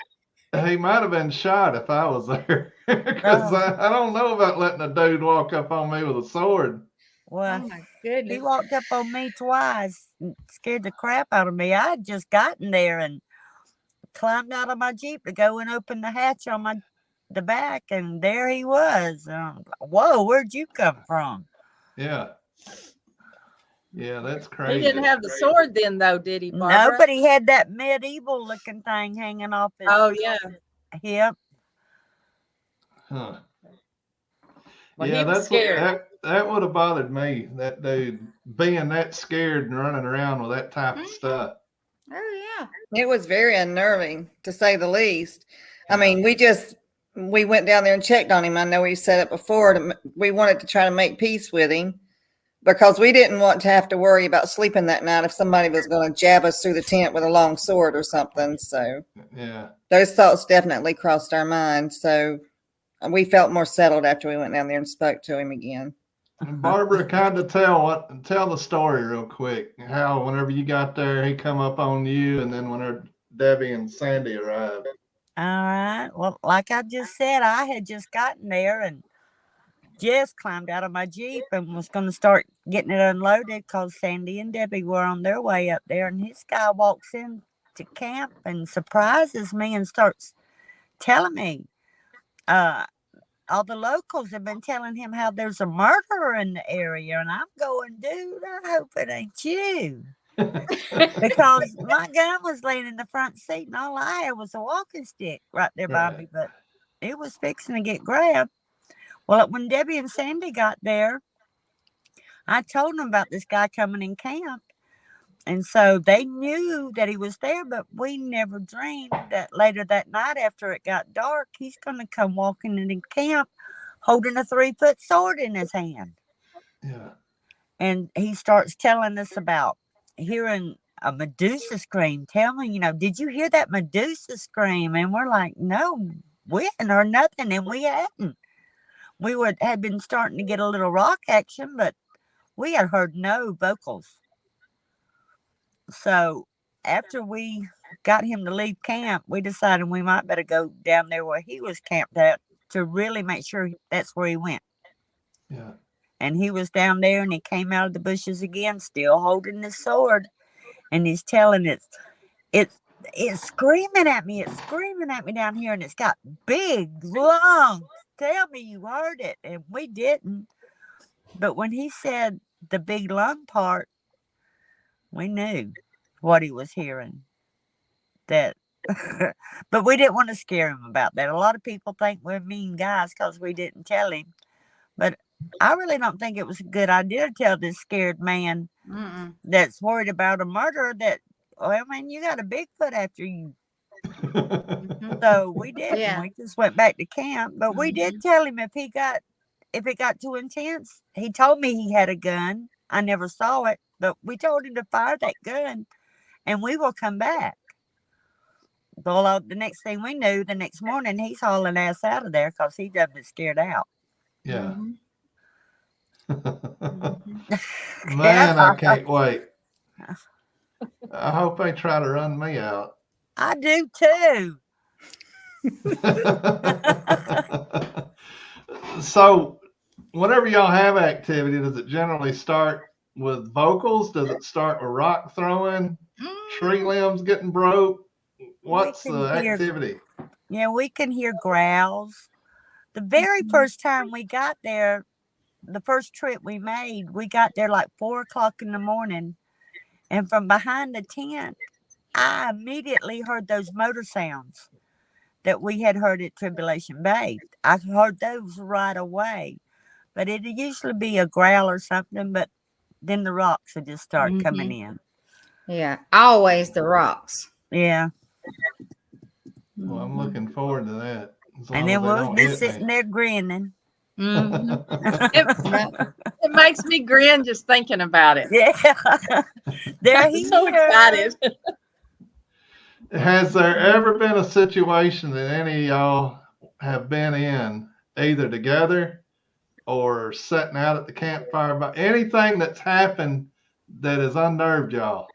He might have been shot if I was there. Because I don't know about letting a dude walk up on me with a sword. Well, Oh my he goodness. walked up on me twice and scared the crap out of me. I had just gotten there and climbed out of my Jeep to go and open the hatch on the back, and there he was. Whoa, where'd you come from? Yeah. Yeah, that's He crazy. didn't have the sword then, though, did he, Barbara? No, but he had that medieval looking thing hanging off his Oh, yeah. hip. Huh. Well, Yeah, he was that's what scared. that would have bothered me. That dude being that scared and running around with that type of stuff. Oh yeah. It was very unnerving, to say the least. I Yeah. mean, we went down there and checked on him. I know we said it before. We wanted to try to make peace with him because we didn't want to have to worry about sleeping that night if somebody was going to jab us through the tent with a long sword or something. So Yeah. those thoughts definitely crossed our minds. So we felt more settled after we went down there and spoke to him again. And Barbara, kind of tell the story real quick. How whenever you got there, he come up on you, and then whenever Debbie and Sandy arrived. All right. Well, like I just said, I had just gotten there and just climbed out of my Jeep and was going to start getting it unloaded because Sandy and Debbie were on their way up there. And this guy walks in to camp and surprises me and starts telling me, all the locals have been telling him how there's a murderer in the area. And I'm going, dude, I hope it ain't you. Because my gun was laying in the front seat and all I had was a walking stick right there by me. But it was fixing to get grabbed. Well, when Debbie and Sandy got there, I told them about this guy coming in camp. And so they knew that he was there, but we never dreamed that later that night after it got dark, he's going to come walking in camp holding a 3-foot sword in his hand. Yeah. And he starts telling us about hearing a Medusa scream. Tell me, did you hear that Medusa scream? And we're like, no, we hadn't heard nothing, and we hadn't. We had been starting to get a little rock action, but we had heard no vocals. So after we got him to leave camp, we decided we might better go down there where he was camped at to really make sure that's where he went. Yeah. And he was down there and he came out of the bushes again, still holding his sword. And he's telling it's screaming at me. It's screaming at me down here. And it's got big lungs. Tell me you heard it. And we didn't. But when he said the big lung part, we knew what he was hearing. But we didn't want to scare him about that. A lot of people think we're mean guys because we didn't tell him. But I really don't think it was a good idea to tell this scared man that's worried about a murderer that, you got a Bigfoot after you. So we didn't. Yeah. We just went back to camp. But we did tell him if it got too intense. He told me he had a gun. I never saw it, but we told him to fire that gun and we will come back. Well, the next thing we knew, the next morning, he's hauling ass out of there because he done been scared out. Yeah. Man, I can't wait. I hope they try to run me out. I do too. So, whenever y'all have activity, does it generally start with vocals? Does it start with rock throwing, tree limbs getting broke? What's the activity? Yeah, we can hear growls. The very first time we got there, the first trip we made, we got there like 4:00 in the morning. And from behind the tent, I immediately heard those motor sounds that we had heard at Tribulation Bay. I heard those right away. But it'd usually be a growl or something, but then the rocks would just start coming in. Yeah, always the rocks. Yeah. Well, I'm looking forward to that. And then we'll be sitting there grinning. It makes me grin just thinking about it. Yeah. There I'm he so is. excited. Has there ever been a situation that any of y'all have been in, either together or sitting out at the campfire, but anything that's happened that has unnerved y'all?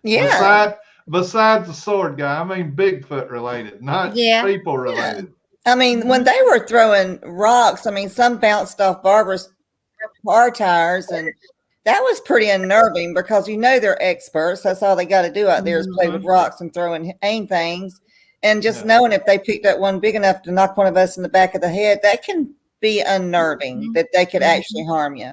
Yeah. Besides the sword guy, I mean Bigfoot related, not Yeah. people related. I mean, when they were throwing rocks, I mean, some bounced off Barbara's car tires, and that was pretty unnerving because they're experts. That's all they got to do out there is play with rocks and throw and aim things. And just knowing if they picked up one big enough to knock one of us in the back of the head, that can be unnerving that they could actually harm you.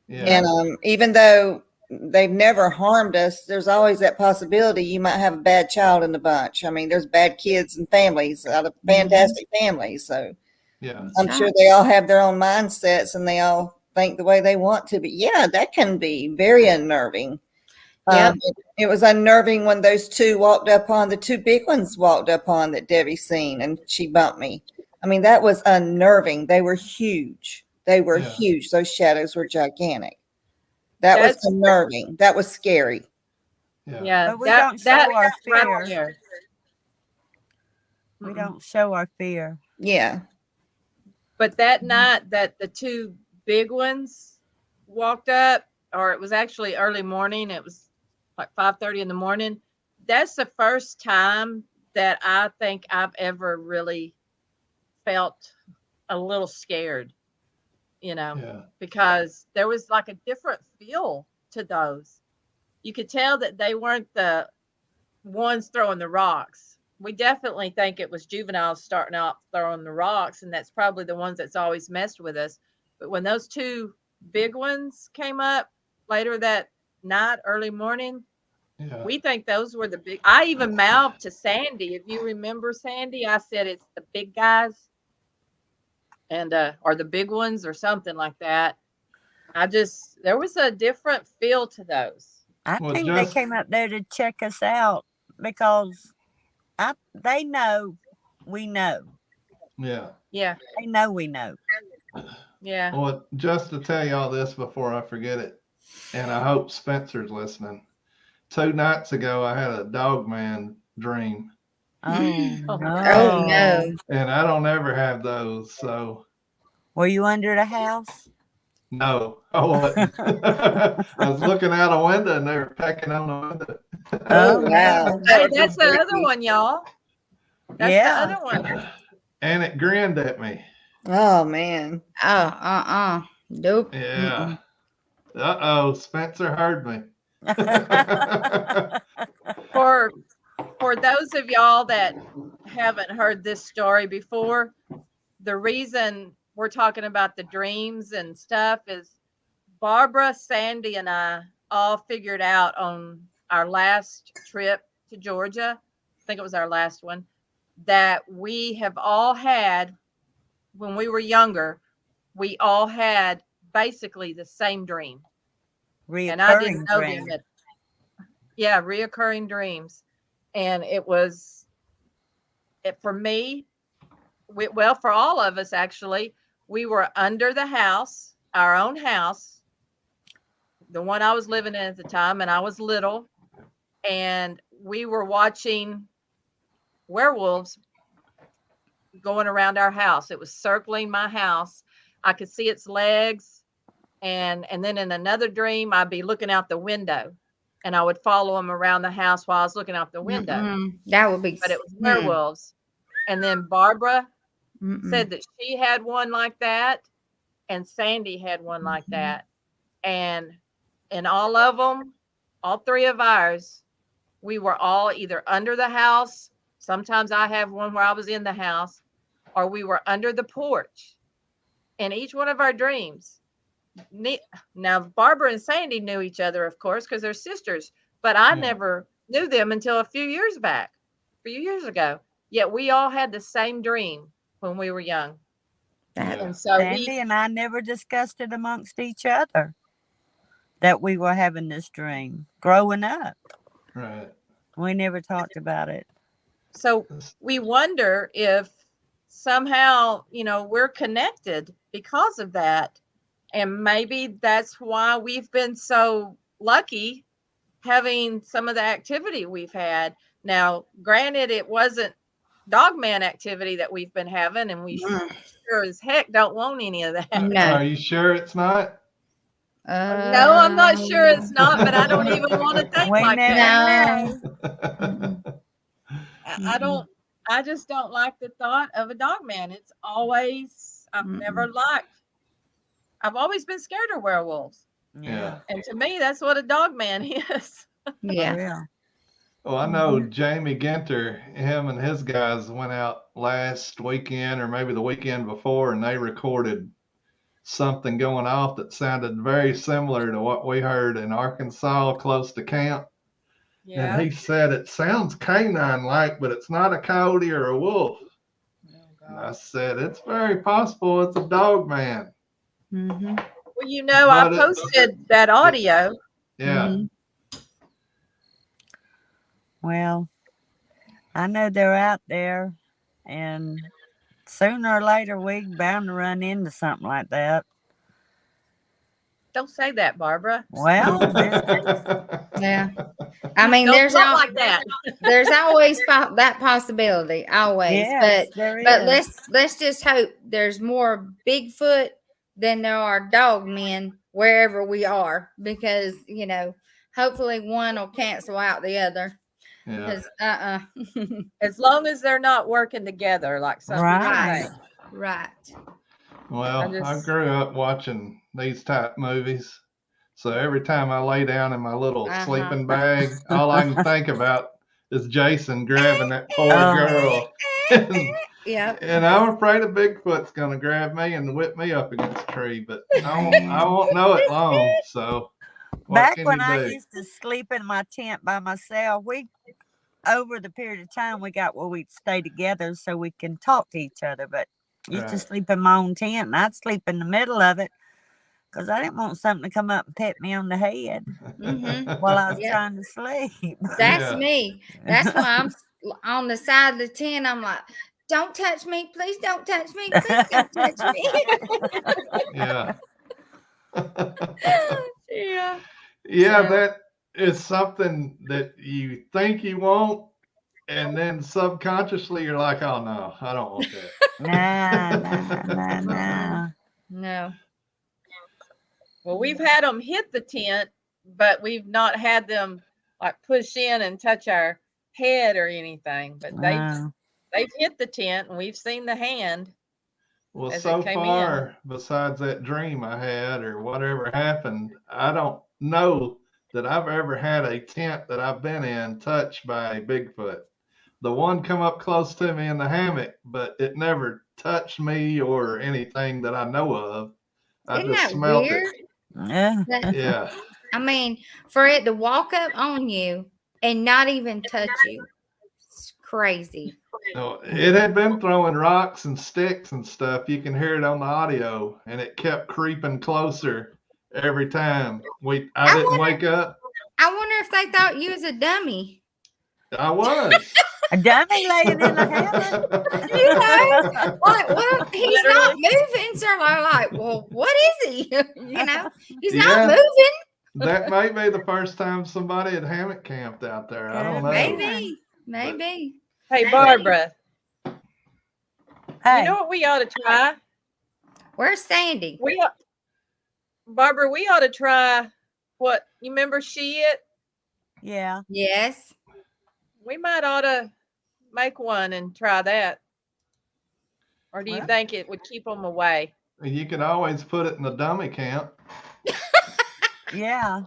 Yeah. And even though they've never harmed us, there's always that possibility you might have a bad child in the bunch. I mean, there's bad kids and families out of fantastic families. So Yeah. I'm sure they all have their own mindsets and they all think the way they want to. But yeah, that can be very unnerving. Yep. It was unnerving when those the two big ones walked up on that Debbie seen and she bumped me. I mean, that was unnerving. They were huge. They were huge. Those shadows were gigantic. That was unnerving. That was scary. Yeah. But we don't show our fear. There. We don't show our fear. Yeah. But that night that the two big ones walked up, or it was actually early morning, it was like 5:30 in the morning. That's the first time that I think I've ever really felt a little scared, because there was like a different feel to those. You could tell that they weren't the ones throwing the rocks. We definitely think it was juveniles starting out throwing the rocks, and that's probably the ones that's always messed with us. But when those two big ones came up later that night, early morning, we think those were the big. I even mouthed to Sandy, if you remember Sandy, I said it's the big guys, and or the big ones or something like that. There was a different feel to those. I think they came up there to check us out because they know we know. Yeah. Yeah. They know we know. Yeah. Well, just to tell y'all this before I forget it, and I hope Spencer's listening. 2 nights ago, I had a dog man dream. Oh, Oh no. no. And I don't ever have those. So, Were you under the house? no, I wasn't. I was looking out a window and they were pecking on the window. Oh, wow. Hey, that's the other one, y'all. That's the other one. And it grinned at me. Oh, man. Oh, nope. Yeah. Uh-oh, Spencer heard me. For those of y'all that haven't heard this story before, the reason we're talking about the dreams and stuff is Barbara, Sandy, and I all figured out on our last trip to Georgia, I think it was our last one, that we have all had, when we were younger, we all had basically the same dream. And I didn't know them. Reoccurring dreams. And it was, for me, for all of us, actually, we were under the house, our own house, the one I was living in at the time, and I was little, and we were watching werewolves going around our house. It was circling my house. I could see its legs, and then in another dream, I'd be looking out the window, and I would follow them around the house while I was looking out the window. That would be. But it was werewolves. And then Barbara said that she had one like that, and Sandy had one like that. And in all of them, all 3 of ours, we were all either under the house. Sometimes I have one where I was in the house, or we were under the porch. In each one of our dreams. Now, Barbara and Sandy knew each other, of course, because they're sisters, but I never knew them until a few years ago. Yet we all had the same dream when we were young. And so Sandy and I never discussed it amongst each other that we were having this dream growing up. Right. We never talked about it. So we wonder if somehow, we're connected because of that. And maybe that's why we've been so lucky having some of the activity we've had. Now, granted, it wasn't dogman activity that we've been having, and we sure as heck don't want any of that. No. Are you sure it's not? No, I'm not sure it's not, but I don't even want to think We like never that. know. I just don't like the thought of a dog man. It's always, I've always been scared of werewolves. Yeah. And to me, that's what a dog man is. Yeah. For real. Well, I know Jamie Ginter, him and his guys went out last weekend or maybe the weekend before, and they recorded something going off that sounded very similar to what we heard in Arkansas close to camp. Yeah. And he said it sounds canine-like, but it's not a coyote or a wolf. And I said, it's very possible it's a dog man. Mm-hmm. Well, you know, I posted that audio. Yeah. Mm-hmm. Well, I know they're out there, and sooner or later we're bound to run into something like that. Don't say that, Barbara. Well, Yeah. I mean, Don't there's talk like that. there's always that possibility, always. yes, there But is. let's just hope there's more Bigfoot than there are dog men wherever we are, because hopefully one will cancel out the other. Yeah. Because As long as they're not working together, like some people Right. say. right. Well, I just- grew up watching these type movies. So every time I lay down in my little sleeping bag, all I can think about is Jason grabbing that poor girl. Yeah. And I'm afraid a Bigfoot's going to grab me and whip me up against a tree, but I won't know it long. So what Back can when you I do? used to sleep in my tent by myself, over the period of time we got where we'd stay together so we can talk to each other. But I used to Right. sleep in my own tent, and I'd sleep in the middle of it because I didn't want something to come up and pet me on the head while I was Yeah. trying to sleep. That's Yeah. me. That's why I'm on the side of the tent. I'm like, don't touch me. Please don't touch me. Please don't touch me. Yeah. Yeah. Yeah, So- that is something that you think you won't, and then subconsciously you're like, oh no, I don't want that. No. No. Well, we've had them hit the tent, but we've not had them like push in and touch our head or anything. But they've hit the tent, and we've seen the hand. Well, as so it came far, besides that dream I had or whatever happened, I don't know that I've ever had a tent that I've been in touched by a Bigfoot. The one come up close to me in the hammock, but it never touched me or anything that I know of. I Isn't just that smelt weird? it. Yeah. Yeah. I mean, for it to walk up on you and not even touch you, it's crazy. No, it had been throwing rocks and sticks and stuff. You can hear it on the audio, and it kept creeping closer every time. I didn't wake up. I wonder if they thought you was a dummy. I was. A dummy laying in the hammock. Like, well, he's not moving. So they're like, well, what is he? He's not moving. That may be the first time somebody had hammock camped out there. I don't know. Maybe. Hey, Barbara. Hey. You know what we ought to try? Where's Sandy? Barbara, we ought to try what you remember it? Yeah. Yes. We might ought to make one and try that. Or do you think it would keep them away? You can always put it in the dummy camp. Yeah.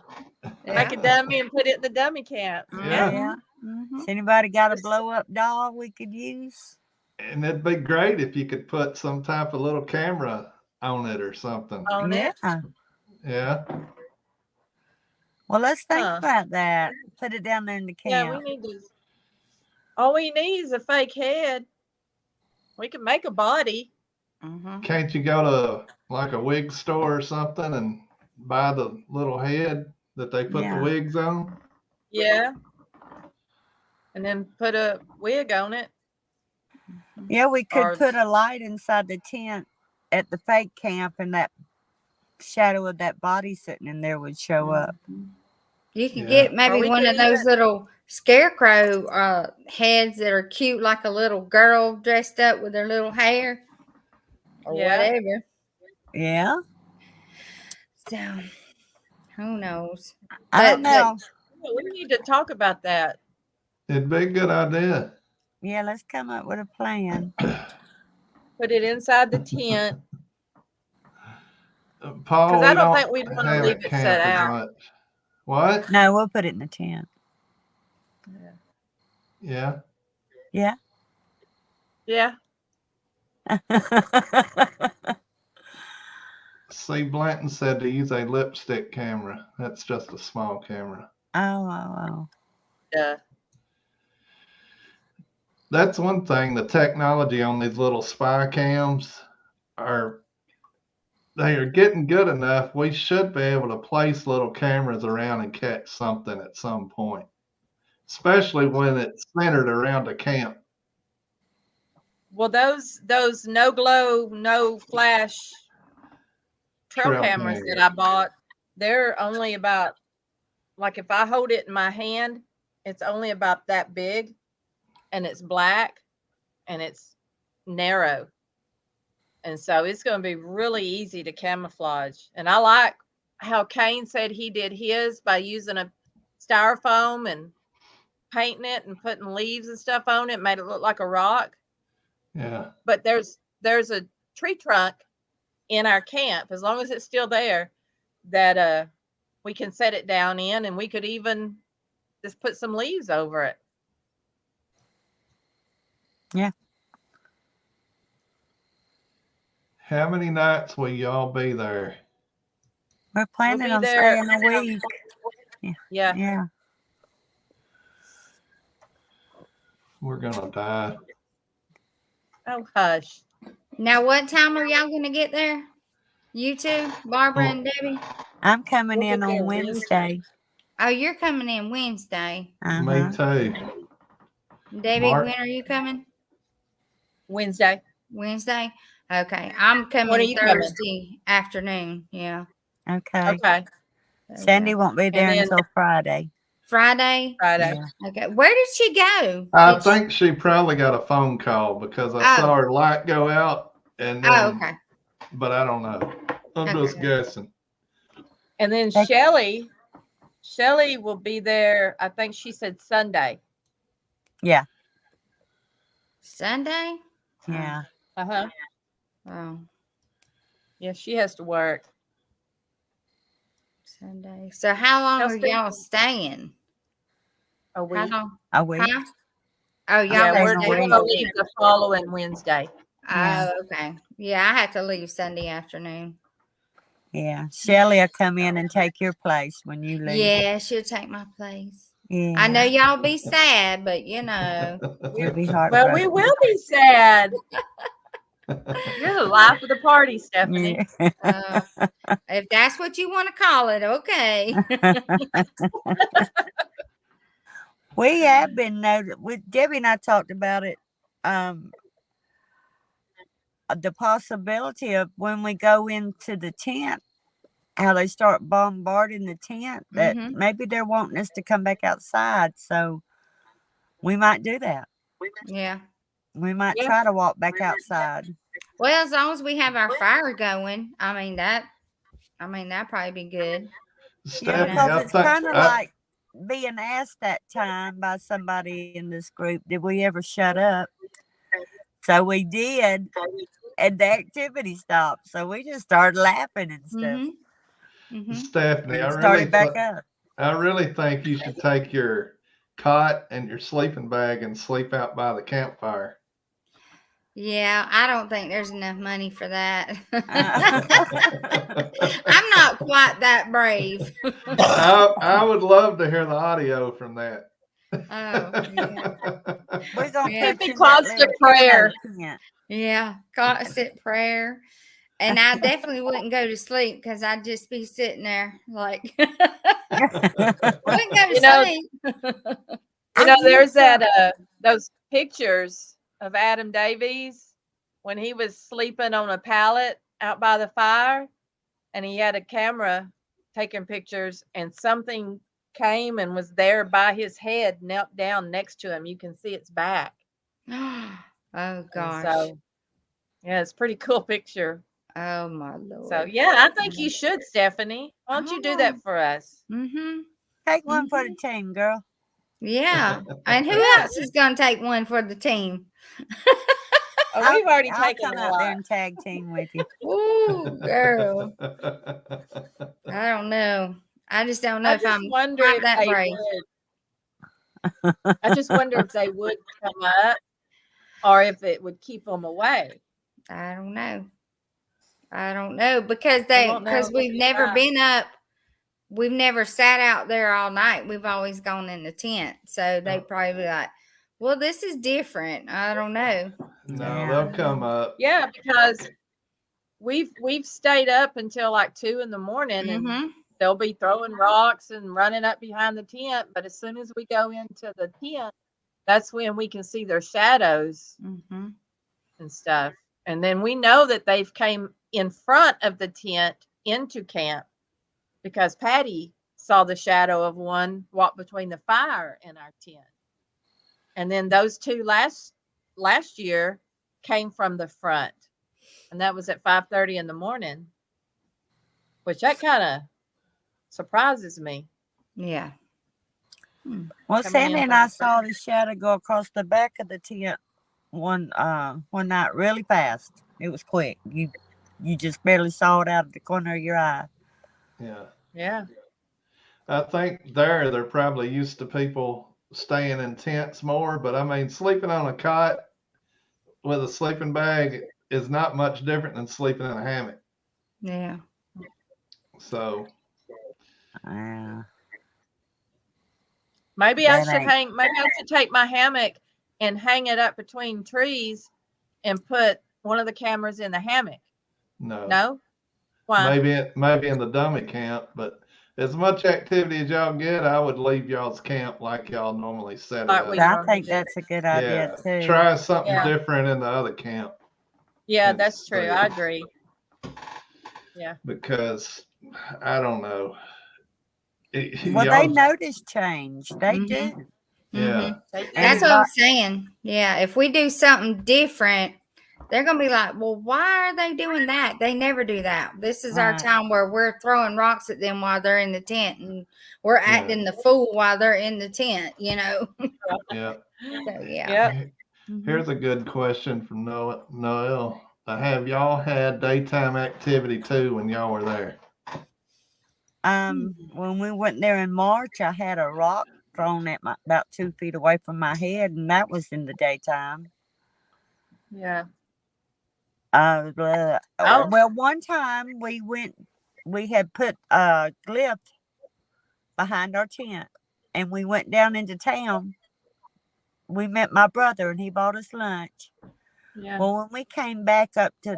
Make a dummy and put it in the dummy camp. Yeah. Has anybody got a blow up doll we could use? And it'd be great if you could put some type of little camera on it or something. On it? Yeah. Well, let's think about that. Put it down there in the camp. Yeah, we need to. All we need is a fake head. We can make a body. Can't you go to like a wig store or something and buy the little head that they put the wigs on? Yeah. And then put a wig on it. Yeah, we could put a light inside the tent at the fake camp, and that shadow of that body sitting in there would show up. You could Yeah. get Or maybe we one could of those even, little scarecrow heads that are cute, like a little girl dressed up with her little hair or yeah. whatever. Yeah. So who knows? I don't know. Yeah, we need to talk about that. It'd be a good idea. Yeah, let's come up with a plan. Put it inside the tent. Paul, Because I we don't don't think we'd want to have leave it it set camping out. much. What? No, we'll put it in the tent. Yeah. Yeah. Yeah. See, Blanton said to use a lipstick camera. That's just a small camera. Oh. Yeah. That's one thing. The technology on these little spy cams they are getting good enough. We should be able to place little cameras around and catch something at some point, especially when it's centered around a camp. Well, those no glow, no flash trail Trail cameras camera. that I bought, they're only about, like, if I hold it in my hand, it's only about that big, and it's black and it's narrow. And so it's going to be really easy to camouflage. And I like how Kane said he did his by using a styrofoam and painting it and putting leaves and stuff on it, made it look like a rock. Yeah. But there's a tree trunk in our camp, as long as it's still there, that we can set it down in, and we could even just put some leaves over it. Yeah. How many nights will y'all be there? We're planning be on there- staying a week. Yeah. Yeah. We're gonna die. Oh, hush. Now, what time are y'all going to get there? You two, Barbara and Debbie? I'm coming We'll in get there on Wednesday. Oh, you're coming in Wednesday. Me too. Debbie, Mark? when are you coming? Wednesday. Wednesday? Okay. I'm When are coming you coming? Thursday afternoon. Yeah. Okay. Okay. Sandy won't be there then- until Friday. Friday? Friday. Yeah. Okay. Where did she go? I Did she- think she probably got a phone call because I Oh. saw her light go out, and then, Oh, okay. but I don't know. I'm just Okay. guessing. And then Thank- Shelly will be there. I think she said Sunday. Yeah. Sunday? Yeah. Uh-huh. Oh, Yeah, she has to work. Sunday. So how long Y'all are stay- y'all staying? A How week. long? A week. Huh? Oh, y'all Yeah, staying we're a stay going week. to a leave week. the following Wednesday. Yeah. Oh, okay. Yeah, I had to leave Sunday afternoon. Yeah. Shelly will come in and take your place when you leave. Yeah, she'll take my place. Yeah. I know y'all be sad, but you know. You'll be Well, heartbroken. we will be sad. You're the life of the party, Stephanie. Yeah. If that's what you want to call it, okay. We have been noted with Debbie and I talked about it. The possibility of when we go into the tent, how they start bombarding the tent, that Mhm. maybe they're wanting us to come back outside. So we might do that. Yeah. We might Yeah. try to walk back outside. Well, as long as we have our fire going, that'd probably be good. Yeah, Stephanie, because I it's think kind of like being asked that time by somebody in this group, did we ever shut up? So we did, and the activity stopped. So we just started laughing and stuff. Mm-hmm. Mm-hmm. Stephanie, And I it really, started back up. I really think you should take your cot and your sleeping bag and sleep out by the campfire. Yeah, I don't think there's enough money for that. I'm not quite that brave. I would love to hear the audio from that. Oh, yeah. We're gonna Yeah. put Be you in that constant little prayer. tent. Yeah, constant prayer. And I definitely wouldn't go to sleep because I'd just be sitting there like, wouldn't go to You know, sleep. There's those pictures of Adam Davies when he was sleeping on a pallet out by the fire, and he had a camera taking pictures, and something came and was there by his head, knelt down next to him. You can see its back. Oh And gosh. so, yeah, it's a pretty cool picture. Oh my Lord. So, yeah, I think you should, Stephanie. Why don't you do that for us? Mm-hmm. Take one for the team, girl. Yeah. And who Yeah. else is gonna take one for the team? Oh, we've already I'll taken come a out there lot. and tag team with you. Ooh, girl. I don't know. I just don't know I if just I'm wonder quite if that they brave. would. I just wonder if they would come up or if it would keep them away. I don't know. I don't know because We won't know because we've until we never try. been up. We've never sat out there all night. We've always gone in the tent. So they probably be like, well, this is different. I don't know. No, Yeah. they'll come up. Yeah, because we've stayed up until like 2 in the morning, and Mm-hmm. they'll be throwing rocks and running up behind the tent. But as soon as we go into the tent, that's when we can see their shadows Mm-hmm. and stuff. And then we know that they've came in front of the tent into camp because Patty saw the shadow of one walk between the fire and our tent. And then those two last year came from the front, and that was at 5:30 in the morning, which that kind of surprises me. Yeah. Well, Coming Sandy in and from I the saw front. the shadow go across the back of the tent one night really fast. It was quick. You just barely saw it out of the corner of your eye. Yeah. Yeah. I think they're probably used to people staying in tents more, but I mean, sleeping on a cot with a sleeping bag is not much different than sleeping in a hammock. Yeah. So, Yeah. Maybe I That should take my hammock and hang it up between trees and put one of the cameras in the hammock. no. No? Why? Maybe in the dummy camp, but as much activity as y'all get, I would leave y'all's camp like y'all normally set it Like up. we I normally think do. that's a good idea Yeah, too. try something Yeah. different in the other camp Yeah, that's true. instead. I agree. Yeah. Because I don't know. Well, they Y'all, notice change. They Mhm. do. yeah. They do. That's And what I'm saying. Yeah. If we do something different, they're gonna be like, well, why are they doing that? They never do that. This is our Right. time where we're throwing rocks at them while they're in the tent, and we're Yeah. acting the fool while they're in the tent. Yeah. So yeah. Yep. Mhm. Here's a good question from Noel. Have y'all had daytime activity too when y'all were there? When we went there in March, I had a rock thrown at my about 2 feet away from my head, and that was in the daytime. Yeah. Well, Oh. one time we had put a glyph behind our tent, and we went down into town. We met my brother, and he bought us lunch. Yeah. Well, when we came back up to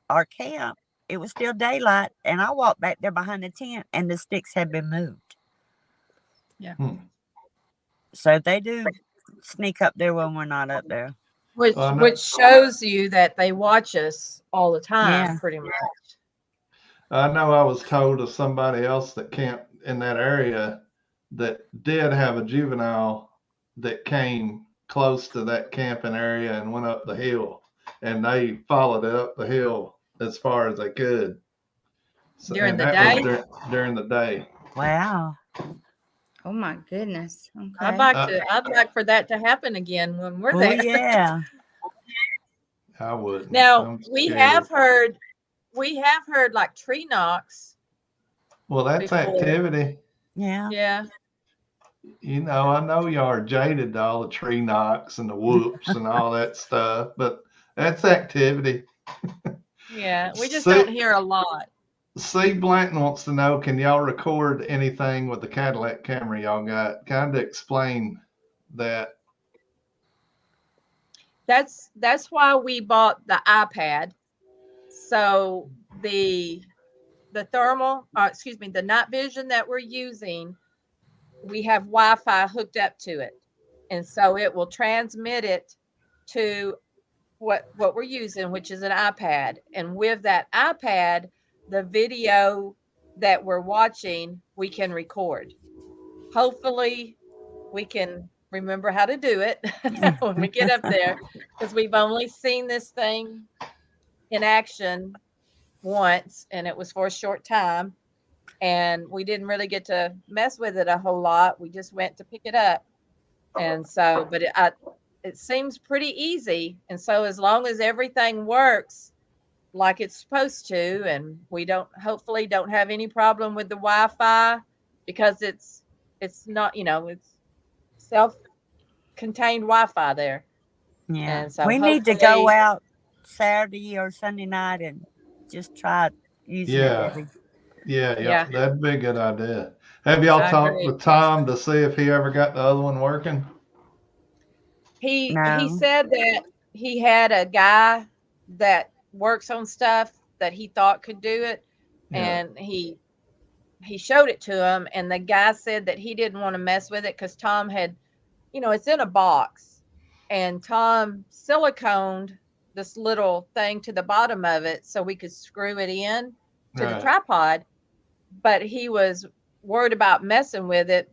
our camp, it was still daylight, and I walked back there behind the tent, and the sticks had been moved. Yeah. So they do sneak up there when we're not up there. Which shows you that they watch us all the time, Yeah. pretty much. I know I was told of somebody else that camped in that area that did have a juvenile that came close to that camping area and went up the hill, and they followed it up the hill as far as they could. So, During and the that day? was during the day. Wow. Oh my goodness. Okay. I'd like for that to happen again when we're Oh there. yeah. I wouldn't. Now I'm we scared. have heard like tree knocks. Well, that's before. activity. Yeah. Yeah. You know, I know y'all are jaded to all the tree knocks and the whoops and all that stuff, but that's activity. Yeah. We just See- don't hear a lot. C. Blanton wants to know, can y'all record anything with the Cadillac camera y'all got? Kind of explain that. That's why we bought the iPad. So the the night vision that we're using, we have Wi-Fi hooked up to it. And so it will transmit it to what we're using, which is an iPad. And with that iPad, the video that we're watching, we can record. hopefully we can remember how to do it when we get up there, because we've only seen this thing in action once, and it was for a short time, and we didn't really get to mess with it a whole lot. We just went to pick it up, and so, but it seems pretty easy, and so as long as everything works like it's supposed to, and we hopefully don't have any problem with the Wi-Fi, because it's not, it's self-contained Wi-Fi there. Yeah. And so We need to go hopefully, out Saturday or Sunday night and just try using it, Yeah. Debbie. Yeah. yeah, That'd be a good idea. Have y'all I talked agree. with Tom to see if he ever got the other one working? He No. said that he had a guy that works on stuff that he thought could do it, Yeah. and he showed it to him, and the guy said that he didn't want to mess with it because Tom had, it's in a box, and Tom siliconed this little thing to the bottom of it so we could screw it in to the Right. tripod, but he was worried about messing with it.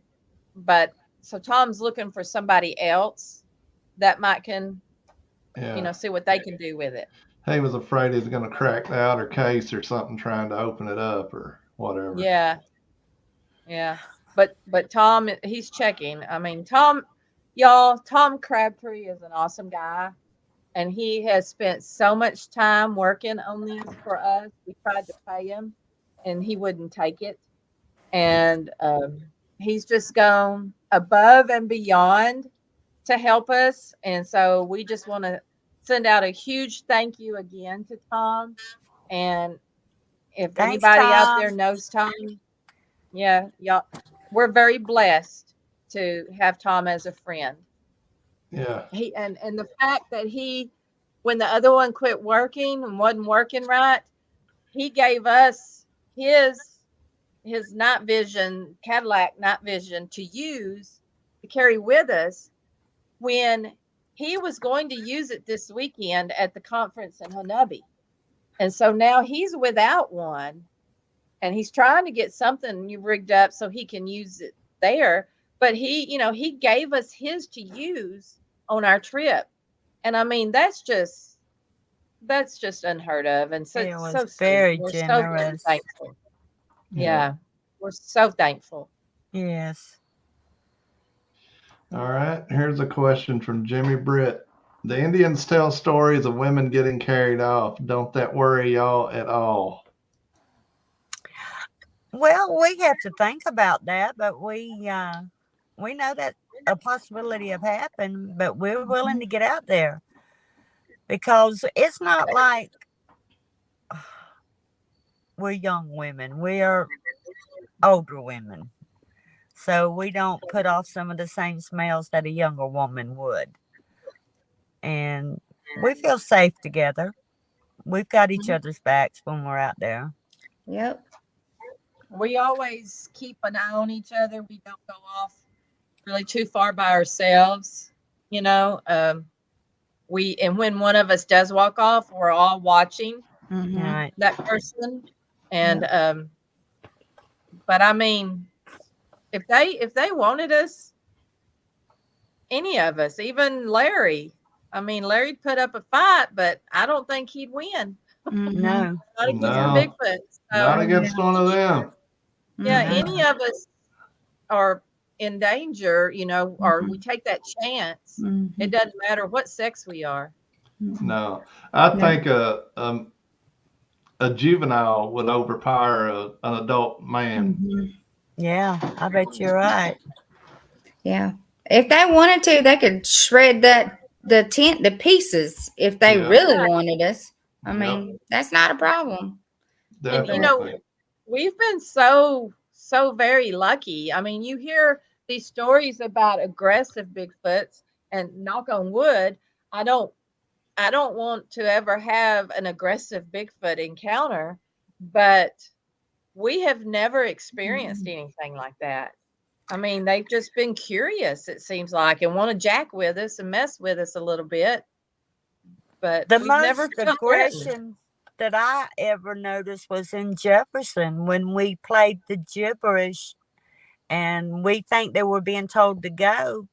But so Tom's looking for somebody else that might can, Yeah. see what they can do with it. He was afraid he was going to crack the outer case or something trying to open it up or whatever. Yeah. Yeah. But Tom, he's checking. I mean, Tom Crabtree is an awesome guy, and he has spent so much time working on this for us. We tried to pay him, and he wouldn't take it. And he's just gone above and beyond to help us. And so we just want to send out a huge thank you again to Tom. And if Thanks, anybody out Tom. there knows Tom, yeah, y'all, we're very blessed to have Tom as a friend. Yeah. And the fact that when the other one quit working and wasn't working right, he gave us his night vision, Cadillac night vision, to use, to carry with us when he was going to use it this weekend at the conference in Hanabi. And so now he's without one, and he's trying to get something rigged up so he can use it there. But he gave us his to use on our trip. And I mean, that's just unheard of, and so It was so sweet. very We're so very generous. thankful. Yeah, we're so thankful. Yes. All right. Here's a question from Jimmy Britt. The Indians tell stories of women getting carried off. Don't that worry y'all at all? Well, we have to think about that, but we know that a possibility of happening, but we're willing to get out there because it's not like we're young women. We are older women. So we don't put off some of the same smells that a younger woman would. And we feel safe together. We've got each other's backs when we're out there. Yep. We always keep an eye on each other. We don't go off really too far by ourselves, and when one of us does walk off, we're all watching Right. that person. And but I mean, if they wanted us, any of us, even Larry, I mean, Larry'd put up a fight, but I don't think he'd win. No. Not against No. Bigfoot. Not So against one of them. yeah, No. any of us are in danger, or we take that chance. It doesn't matter what sex we are. No. I think a juvenile would overpower an adult man. Yeah, I bet you're right. Yeah. If they wanted to, they could shred the tent to pieces if they Yeah. really wanted us. I Yep. mean, that's not a problem. And Definitely. we've been so very lucky. I mean, you hear these stories about aggressive Bigfoots, and knock on wood, I don't want to ever have an aggressive Bigfoot encounter, but we have never experienced anything like that. I mean, they've just been curious, it seems like, and want to jack with us and mess with us a little bit. But The we've never most felt threatened. aggression that I ever noticed was in Jefferson when we played the gibberish and we think they were being told to go,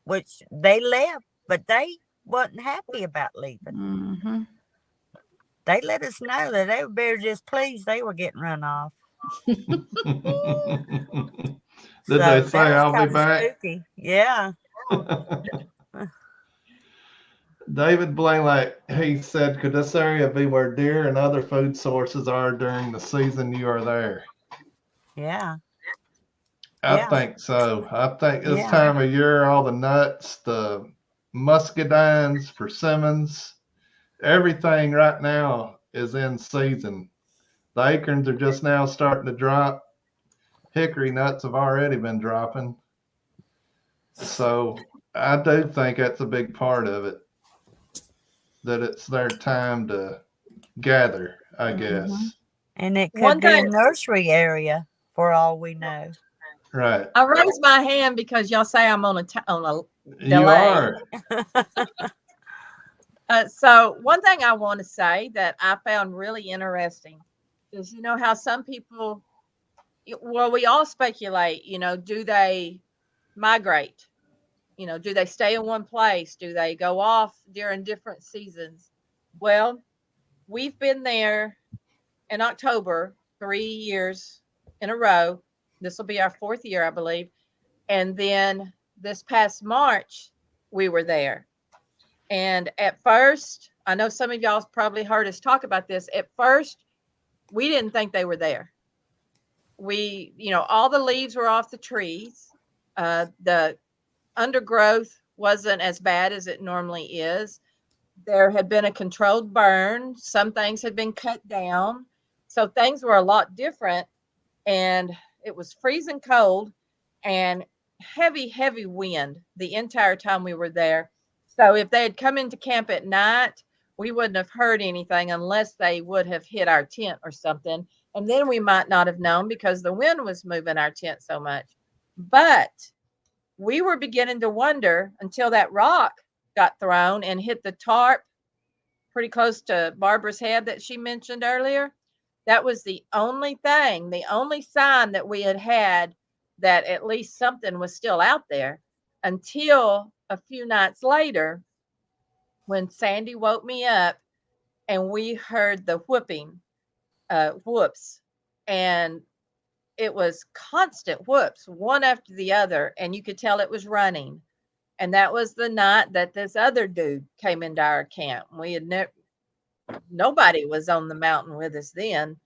which they left, but they wasn't happy about leaving. Mm-hmm. They let us know that they were very displeased they were getting run off. Did So they that say was I'll be kind of back? spooky. Yeah. David Blaylock, he said, could this area be where deer and other food sources are during the season you are there? Yeah. I Yeah. think so. I think this Yeah. time of year, all the nuts, the muscadines, persimmons, everything right now is in season. The acorns are just now starting to drop. Hickory nuts have already been dropping. So I do think that's a big part of it, that it's their time to gather, I guess. And it One could be a thing nursery area for all we know. Right. I raised my hand because y'all say I'm on a You delay. are. So one thing I want to say that I found really interesting is, you know, how some people, well, we all speculate, you know, do they migrate? You know, do they stay in one place? Do they go off during different seasons? Well, we've been there in October 3 years in a row. This will be our 4th year, I believe. And then this past March, we were there. And at first, I know some of y'all probably heard us talk about this. At first, we didn't think they were there. We, you know, all the leaves were off the trees. The undergrowth wasn't as bad as it normally is. There had been a controlled burn. Some things had been cut down. So things were a lot different. And it was freezing cold and heavy, heavy wind the entire time we were there. So if they had come into camp at night, we wouldn't have heard anything unless they would have hit our tent or something. And then we might not have known because the wind was moving our tent so much. But we were beginning to wonder until that rock got thrown and hit the tarp pretty close to Barbara's head that she mentioned earlier. That was the only thing, the only sign that we had had that at least something was still out there until a few nights later when Sandy woke me up and we heard the whoops. And it was constant whoops, one after the other. And you could tell it was running. And that was the night that this other dude came into our camp. We had never, nobody was on the mountain with us then,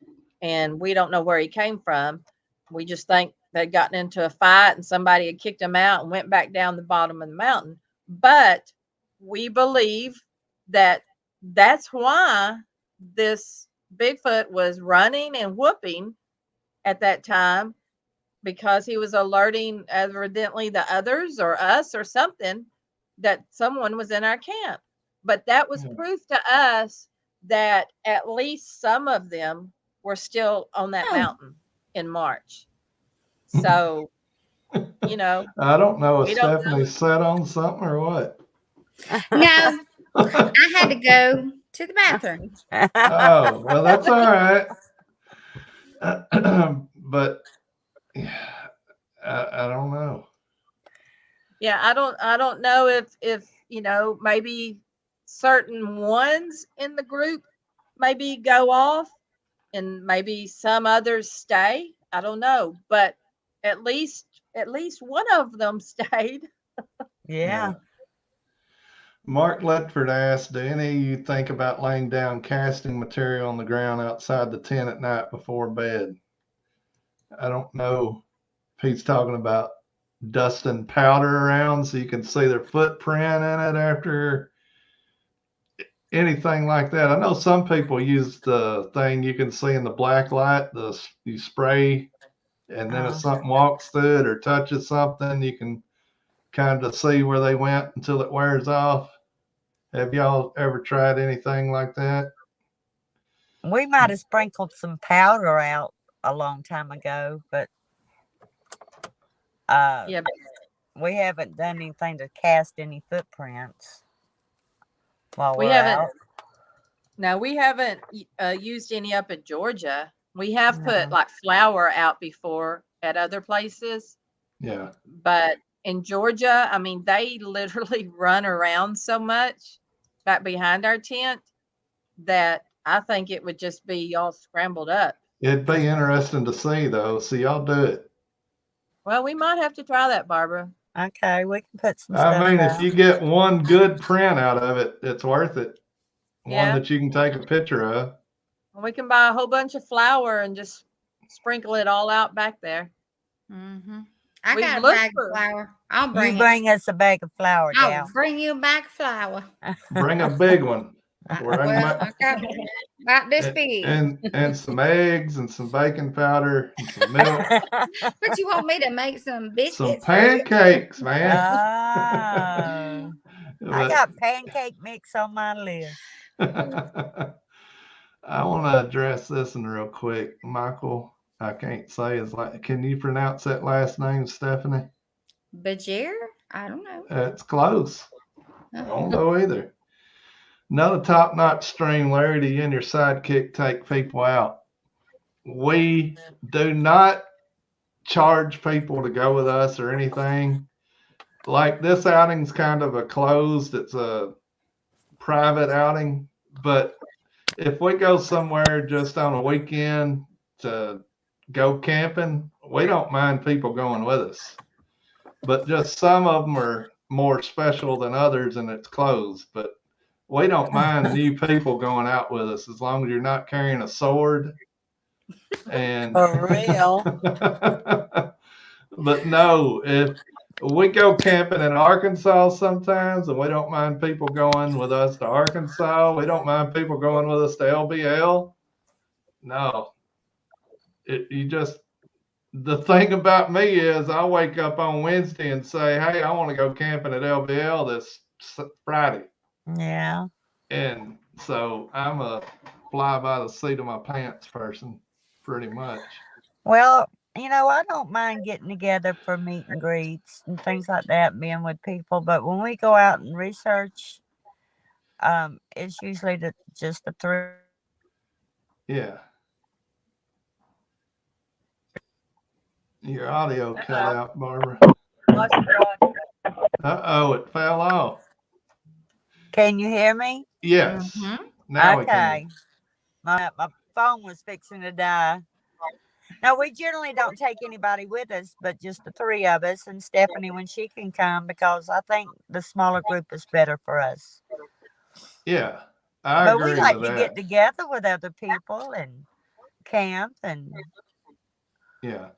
and we don't know where he came from. We just think they'd gotten into a fight and somebody had kicked him out and went back down the bottom of the mountain. But we believe that that's why this Bigfoot was running and whooping at that time, because he was alerting evidently the others or us or something that someone was in our camp. But that was proof to us that at least some of them were still on that mountain in March. So, you know, I don't know if we don't know. Stephanie sat on something or what. No, I had to go to the bathroom. Oh, well, that's all right. But I don't know. Yeah, I don't know if you know, maybe certain ones in the group maybe go off and maybe some others stay. I don't know, but at least one of them stayed. Yeah. Mark Ledford asked, do any of you think about laying down casting material on the ground outside the tent at night before bed? I don't know if he's talking about dusting powder around so you can see their footprint in it after anything like that. I know some people use the thing you can see in the black light, you spray, and then if something walks through it or touches something, you can kind of see where they went until it wears off. Have y'all ever tried anything like that? We might have sprinkled some powder out a long time ago, but Yeah, we haven't done anything to cast any footprints while we we're haven't. out. No, we haven't used any up at Georgia. We have put No. like flour out before at other places, Yeah. But in Georgia, I mean, they literally run around so much back behind our tent that I think it would just be all scrambled up. It'd be interesting to see, though. See y'all do it. Well, we might have to try that, Barbara. Okay, we can put some I stuff mean, if out. you get one good print out of it, it's worth it. One Yeah. that you can take a picture of. We can buy a whole bunch of flour and just sprinkle it all out back there. Mm-hmm. I We've got a looked bag for- of flour. I'll You bring it. bring us a bag of flour, I'll Gal. bring you a bag of flour. Bring a big one. Where I can Well, I got about this big. and some eggs and some baking powder and some milk. But you want me to make some Some biscuits? pancakes, man. Oh, I But got pancake mix on my list. I want to address this one real quick. Michael, I can't say his last. Can you pronounce that last name, Stephanie? Bajir? I don't know. It's close. I don't know either. Another top-notch stream, Larry, do you and your sidekick take people out? We do not charge people to go with us or anything. Like this outing's kind of a closed, it's a private outing. But if we go somewhere just on a weekend to go camping, we don't mind people going with us. But just some of them are more special than others and it's closed. But we don't mind new people going out with us as long as you're not carrying a sword. And For real. But no, if we go camping in Arkansas sometimes, and we don't mind people going with us to Arkansas. We don't mind people going with us to LBL. No, the thing about me is I wake up on Wednesday and say, hey, I want to go camping at LBL this Friday. Yeah. And so I'm a fly by the seat of my pants person, pretty much. Well, I don't mind getting together for meet and greets and things like that, being with people. But when we go out and research, it's usually just the three. Yeah. Your audio cut out, Barbara. Uh-oh, it fell off. Can you hear me? Yes. Mm-hmm. Now Okay. My phone was fixing to die. Now, we generally don't take anybody with us, but just the three of us and Stephanie when she can come, because I think the smaller group is better for us. Yeah, I But agree we like with to that. get together with other people and camp and Yeah.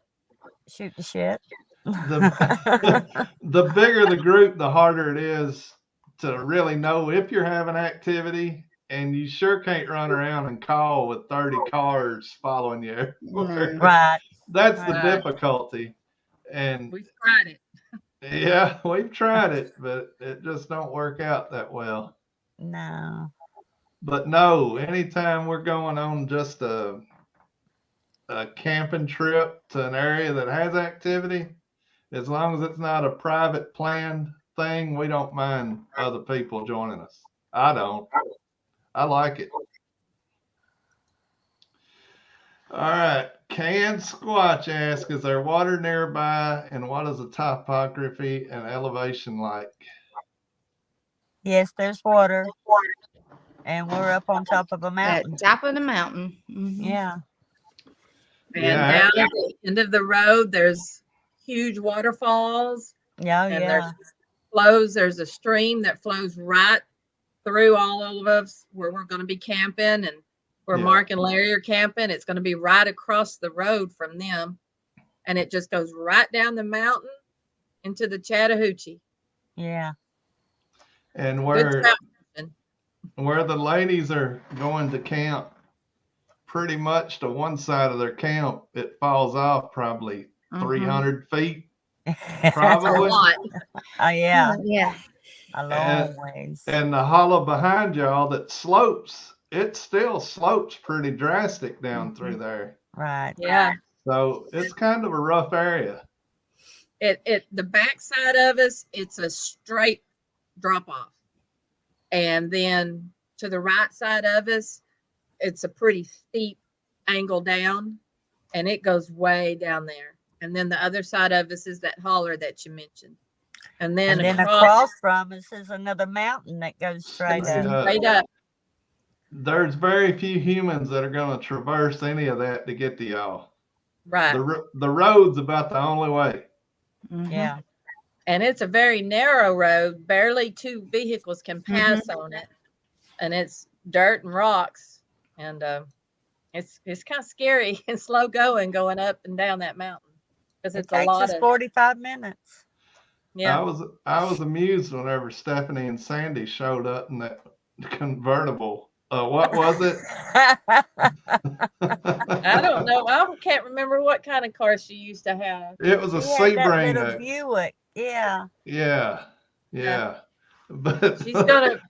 shoot the shit. The bigger the group, the harder it is to really know if you're having activity, and you sure can't run around and call with 30 cars following you everywhere. Right. That's the Right. difficulty. And We've tried it. yeah, we've tried it, but it just don't work out that well. No. But no, anytime we're going on just a camping trip to an area that has activity, as long as it's not a private planned thing, we don't mind other people joining us. I don't. I like it. All right. Can Squatch ask, is there water nearby, and what is the topography and elevation like? Yes, there's water. And we're up on top of a mountain. At top of the mountain. Mm-hmm. Yeah. And Yeah. down at the end of the road, there's huge waterfalls. Yeah, And yeah. there's a stream that flows right through all of us where we're going to be camping, and where Yeah. Mark and Larry are camping. It's going to be right across the road from them. And it just goes right down the mountain into the Chattahoochee. Yeah. And Good trout fishing. where the ladies are going to camp, pretty much to one side of their camp, it falls off probably 300 feet, A probably. lot. Oh, yeah. Yeah. A long ways. And the hollow behind y'all that slopes, it still slopes pretty drastic down through there. Right. Yeah. So it's kind of a rough area. The backside of us, it's a straight drop off. And then to the right side of us, it's a pretty steep angle down, and it goes way down there. And then the other side of us is that holler that you mentioned. And then across from us is another mountain that goes straight up. Straight up. There's very few humans that are going to traverse any of that to get to y'all. Right. The road's about the only way. Yeah. And it's a very narrow road. Barely 2 vehicles can pass on it. And it's dirt and rocks. And it's kind of scary and slow going up and down that mountain. Because it's a lot of 45 minutes. Yeah. I was amused whenever Stephanie and Sandy showed up in that convertible. What was it? I don't know. I can't remember what kind of car she used to have. It was a Sebring. Buick. Yeah. Yeah. But she's gonna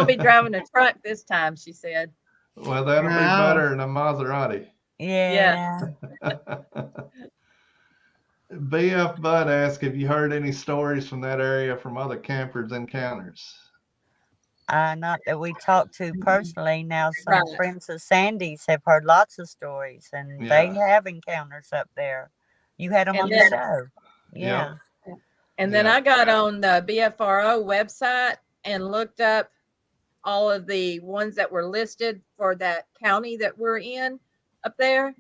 be driving a truck this time, she said. Well, that'll be better than a Maserati. Yeah. BF Bud asked, have you heard any stories from that area from other campers' encounters? Not that we talked to personally. Now, some friends of Sandy's have heard lots of stories, and they have encounters up there. You had them on the show. Yeah. And then I got on the BFRO website and looked up all of the ones that were listed for that county that we're in up there.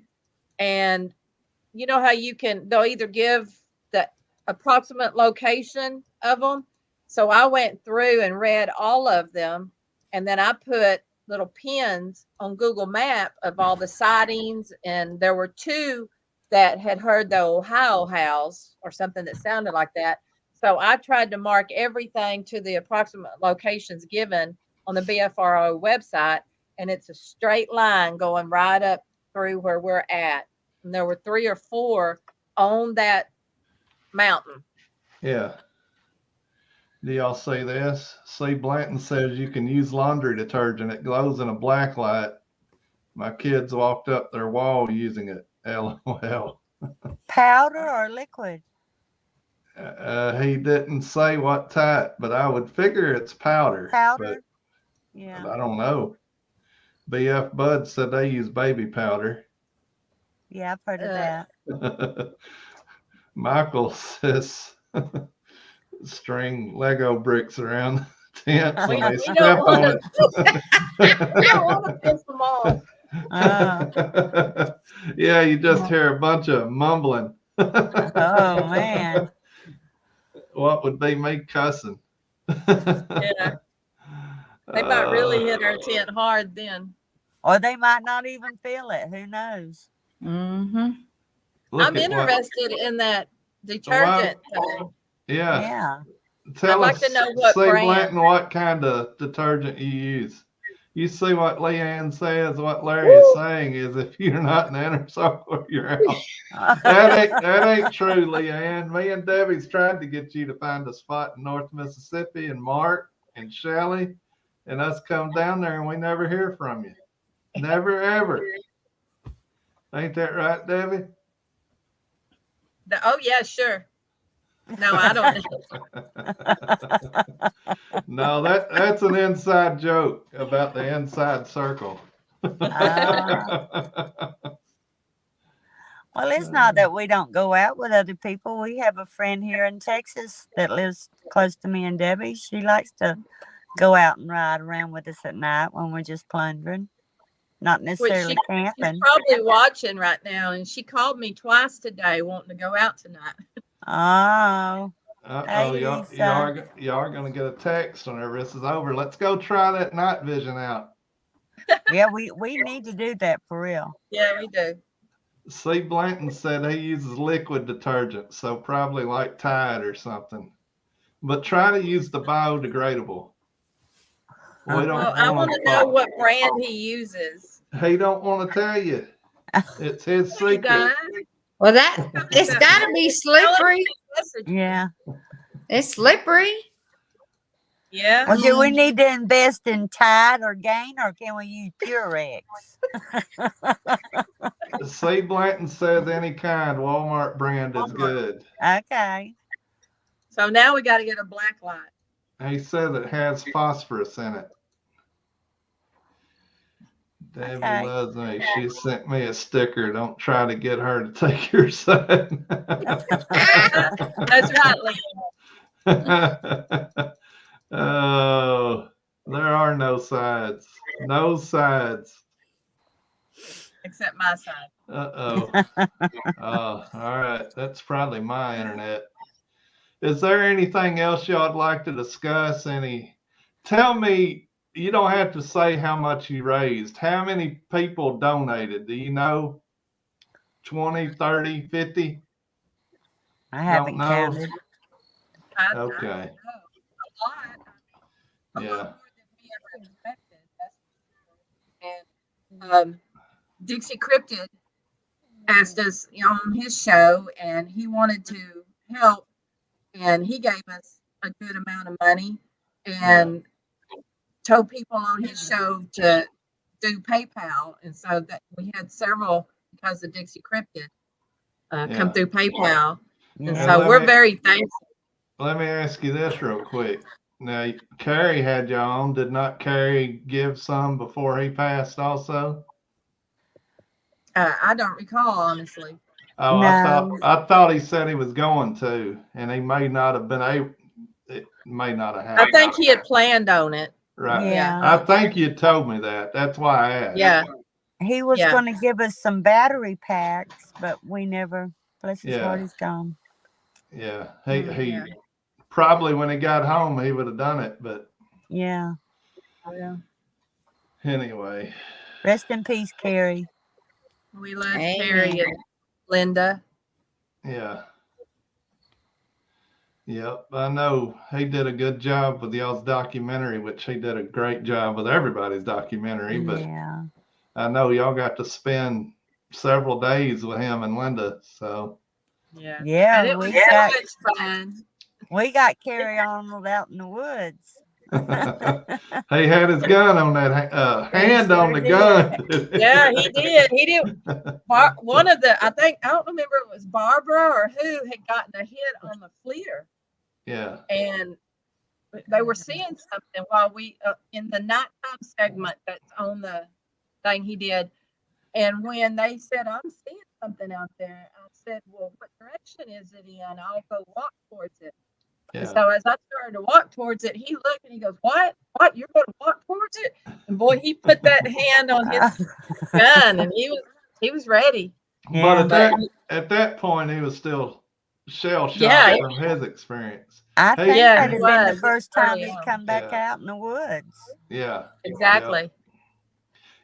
And you know how they'll either give the approximate location of them. So I went through and read all of them. And then I put little pins on Google Map of all the sightings. And there were 2 that had heard the Ohio howls or something that sounded like that. So I tried to mark everything to the approximate locations given on the BFRO website. And it's a straight line going right up through where we're at. And there were 3 or 4 on that mountain. Yeah. Do y'all see this? C. Blanton says you can use laundry detergent. It glows in a black light. My kids walked up their wall using it. LOL. Powder or liquid? He didn't say what type, but I would figure it's powder. Powder? But I don't know. BF Bud said they use baby powder. Yeah, I've heard of that. Michael says string Lego bricks around the tent so they step on it. We don't want to piss them off. Yeah, you just hear a bunch of mumbling. Oh, man. What would be me cussing? Yeah. They might really hit our tent hard then. Or they might not even feel it. Who knows? I'm interested in that detergent thing. Yeah. I'd like to know what brand. Blanton, what kind of detergent you use. You see what Leanne says, what Larry is saying is if you're not in the inner circle, you're out. that ain't true, Leanne. Me and Debbie's tried to get you to find a spot in North Mississippi, and Mark and Shelly and us come down there and we never hear from you. Never, ever. Ain't that right, Debbie? Oh, yeah, sure. No, I don't know. No, that's an inside joke about the inside circle. Well, it's not that we don't go out with other people. We have a friend here in Texas that lives close to me and Debbie. She likes to go out and ride around with us at night when we're just plundering. Not necessarily camping. She's probably watching right now, and she called me twice today wanting to go out tonight. Oh. Hey, y'all are going to get a text whenever this is over. Let's go try that night vision out. Yeah, we need to do that for real. Yeah, we do. C. Blanton said he uses liquid detergent, so probably like Tide or something. But try to use the biodegradable. I want to know what brand he uses. He don't want to tell you. It's his secret. Well, it's got to be slippery. Yeah. It's slippery. Yeah. Well, do we need to invest in Tide or Gain, or can we use Purex? C. Blanton says any kind Walmart brand is good. Okay. So now we got to get a black light. He says it has phosphorus in it. Debbie Okay. loves me. She sent me a sticker. Don't try to get her to take your side. That's right, Leanne. Oh, there are no sides. No sides. Except my side. Uh-oh. All right. That's probably my internet. Is there anything else y'all'd like to discuss? Tell me, you don't have to say how much you raised. How many people donated? Do you know? 20, 30, 50? I haven't know. counted. I Okay. don't know. A lot. A lot Yeah. more than we ever expected. That's for sure. And Dixie Cryptid asked us, on his show, and he wanted to help, and he gave us a good amount of money, and told people on his show to do PayPal, and so that we had several because of Dixie Cryptid come Yeah. through PayPal, and Yeah. so we're very thankful. Let me ask you this real quick. Now, Carrie had you on. Did not Carrie give some before he passed also? I don't recall, honestly. Oh, No. I thought he said he was going to, and he may not have been able. It may not have happened. I think he had planned on it. Right. Yeah. I think you told me that. That's why I asked. Yeah. He was Yeah. going to give us some battery packs, but we never. Bless his Yeah. heart, he's gone. Yeah. He Yeah. probably when he got home he would have done it, but Yeah. Yeah. anyway. Rest in peace, Carrie. We love Amen. Carrie and Linda. Yeah. Yep, I know he did a good job with y'all's documentary, which he did a great job with everybody's documentary, but Yeah. I know y'all got to spend several days with him and Linda, so Yeah. Yeah, And it was we so got much fun. we got Carrie Arnold out in the woods. he had his gun on that hand on sure the did. gun. Yeah, he did. He did. One of the, I don't remember if it was Barbara or who had gotten a hit on the FLIR, Yeah, and they were seeing something while we in the nighttime segment that's on the thing he did. And when they said, "I'm seeing something out there," I said, "Well, what direction is it in? I'll go walk towards it." And yeah. so as I started to walk towards it, he looked and he goes, "What? What? You're going to walk towards it?" And boy, he put that hand on his gun, and he was ready. But Yeah. at that point, he was still shell shocked Yeah. from his experience. I think Yeah, that he had been the was. first time Early he'd on. come back Yeah. out in the woods. Yeah, Exactly.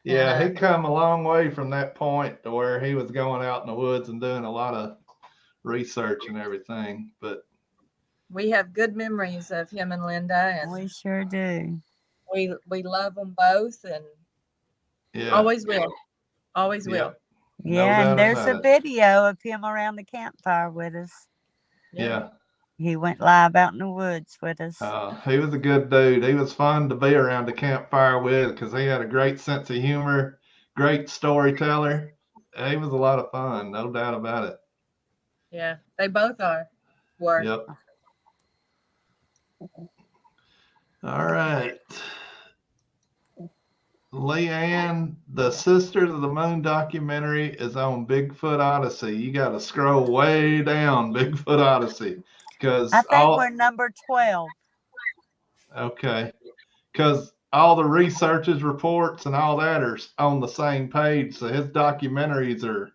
yeah. And, He come a long way from that point to where he was going out in the woods and doing a lot of research and everything. But we have good memories of him and Linda, and We sure do. we love them both, and yeah, always will. Always Yep. will. No Yeah, doubt and there's a about it. video of him around the campfire with us. Yeah. He went live out in the woods with us. He was a good dude. He was fun to be around the campfire with because he had a great sense of humor, great storyteller. He was a lot of fun, no doubt about it. Yeah, they both were. Yep. All right. Leanne, the Sisters of the Moon documentary is on Bigfoot Odyssey. You got to scroll way down Bigfoot Odyssey because I think we're number 12. okay, because all the researches, reports, and all that are on the same page. So his documentaries are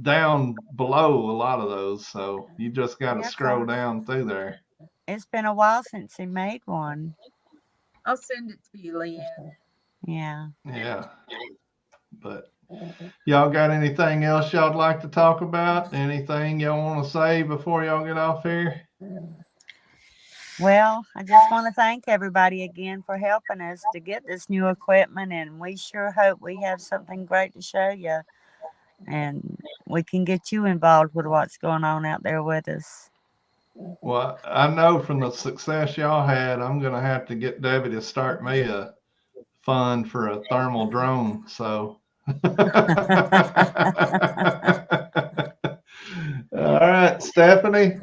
down below a lot of those. So you just got to Yeah, scroll down through there. It's been a while since he made one. I'll send it to you, Leanne. Yeah. Yeah. But y'all got anything else y'all'd like to talk about? Anything y'all want to say before y'all get off here? Well, I just want to thank everybody again for helping us to get this new equipment, and we sure hope we have something great to show you, and we can get you involved with what's going on out there with us. Well, I know from the success y'all had, I'm going to have to get Debbie to start me a fund for a thermal drone. So, all right, Stephanie.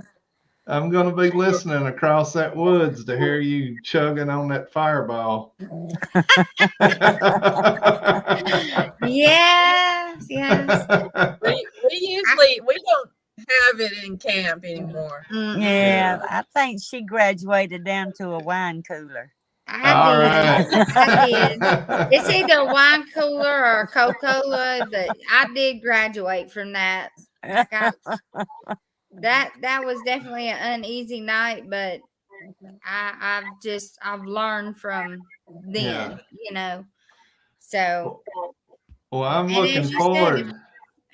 I'm going to be listening across that woods to hear you chugging on that fireball. Yes, yes. We don't have it in camp anymore. Yeah, I think she graduated down to a wine cooler. All right. I did. It's either a wine cooler or a Coca-Cola. I did graduate from that. That was definitely an uneasy night, but I've learned from then, So Well, I'm and looking as you said, forward.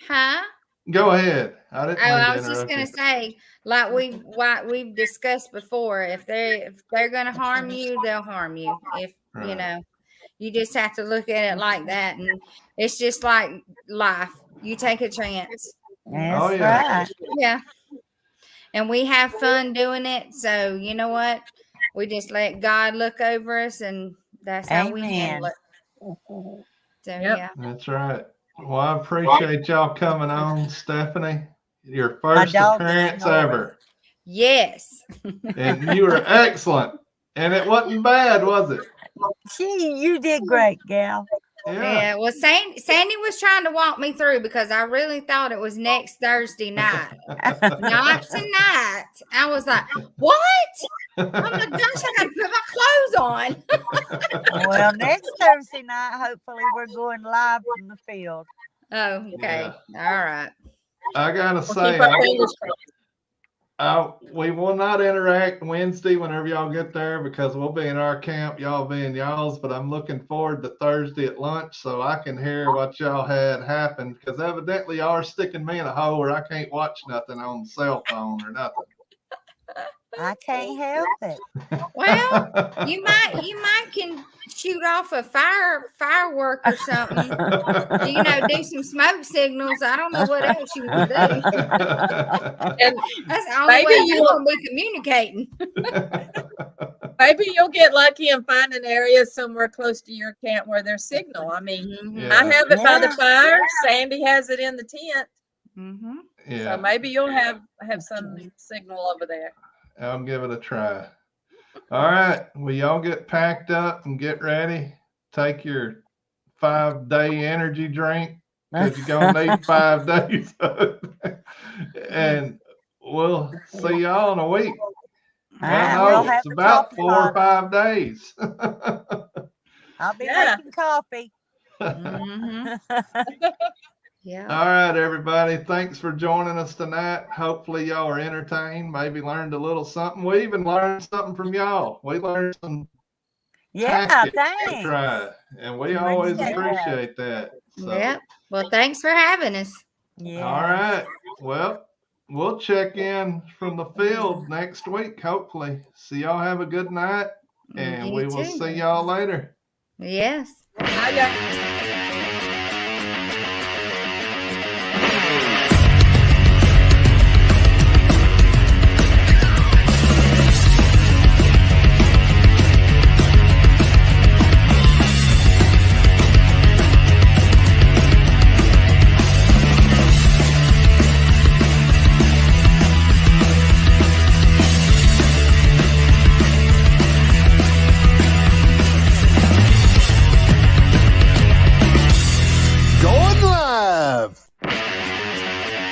huh? Go ahead. I didn't mean to I was just interrupt gonna you. say, like we've discussed before, if they're gonna harm you, they'll harm you. If Right. you just have to look at it like that, and it's just like life. You take a chance. Oh, That's yeah. right. Yeah. And we have fun doing it. So you know what? We just let God look over us, and that's how we handle Amen. it. So Yep. yeah. That's right. Well, I appreciate y'all coming on, Stephanie. Your My first dog is appearance snoring. ever. Yes. And you were excellent. And it wasn't bad, was it? You did great, gal. Yeah. Well, Sandy was trying to walk me through because I really thought it was next Thursday night, not tonight. I was like, "What? Oh my gosh! I got to put my clothes on." Well, next Thursday night, hopefully, we're going live from the field. Oh, okay. All right. I gotta We'll say, keep our fingers crossed. we will not interact Wednesday whenever y'all get there because we'll be in our camp, y'all be in y'all's. But I'm looking forward to Thursday at lunch so I can hear what y'all had happen because evidently y'all are sticking me in a hole where I can't watch nothing on the cell phone or nothing. I can't help it. Well, you might can shoot off a firework or something. Do some smoke signals. I don't know what else you can do. And that's the only way you're gonna be communicating. Maybe you'll get lucky and find an area somewhere close to your camp where there's signal. I mean, I have it by the fire. Sandy has it in the tent. So maybe you'll have some signal over there. I'll give it a try. All right. Well, y'all get packed up and get ready. Take your 5-day energy drink because you're going to need 5 days. And we'll see y'all in a week. Well, no, it's about 4 or 5 days. I'll be making coffee. Yeah. All right, everybody. Thanks for joining us tonight. Hopefully, y'all are entertained. Maybe learned a little something. We even learned something from y'all. We learned some tactics to try, and we always appreciate that. So. Yeah. Well, thanks for having us. Yeah. All right. Well, we'll check in from the field next week. Hopefully, see y'all have a good night, and we will see y'all later. Yes. Bye, guys.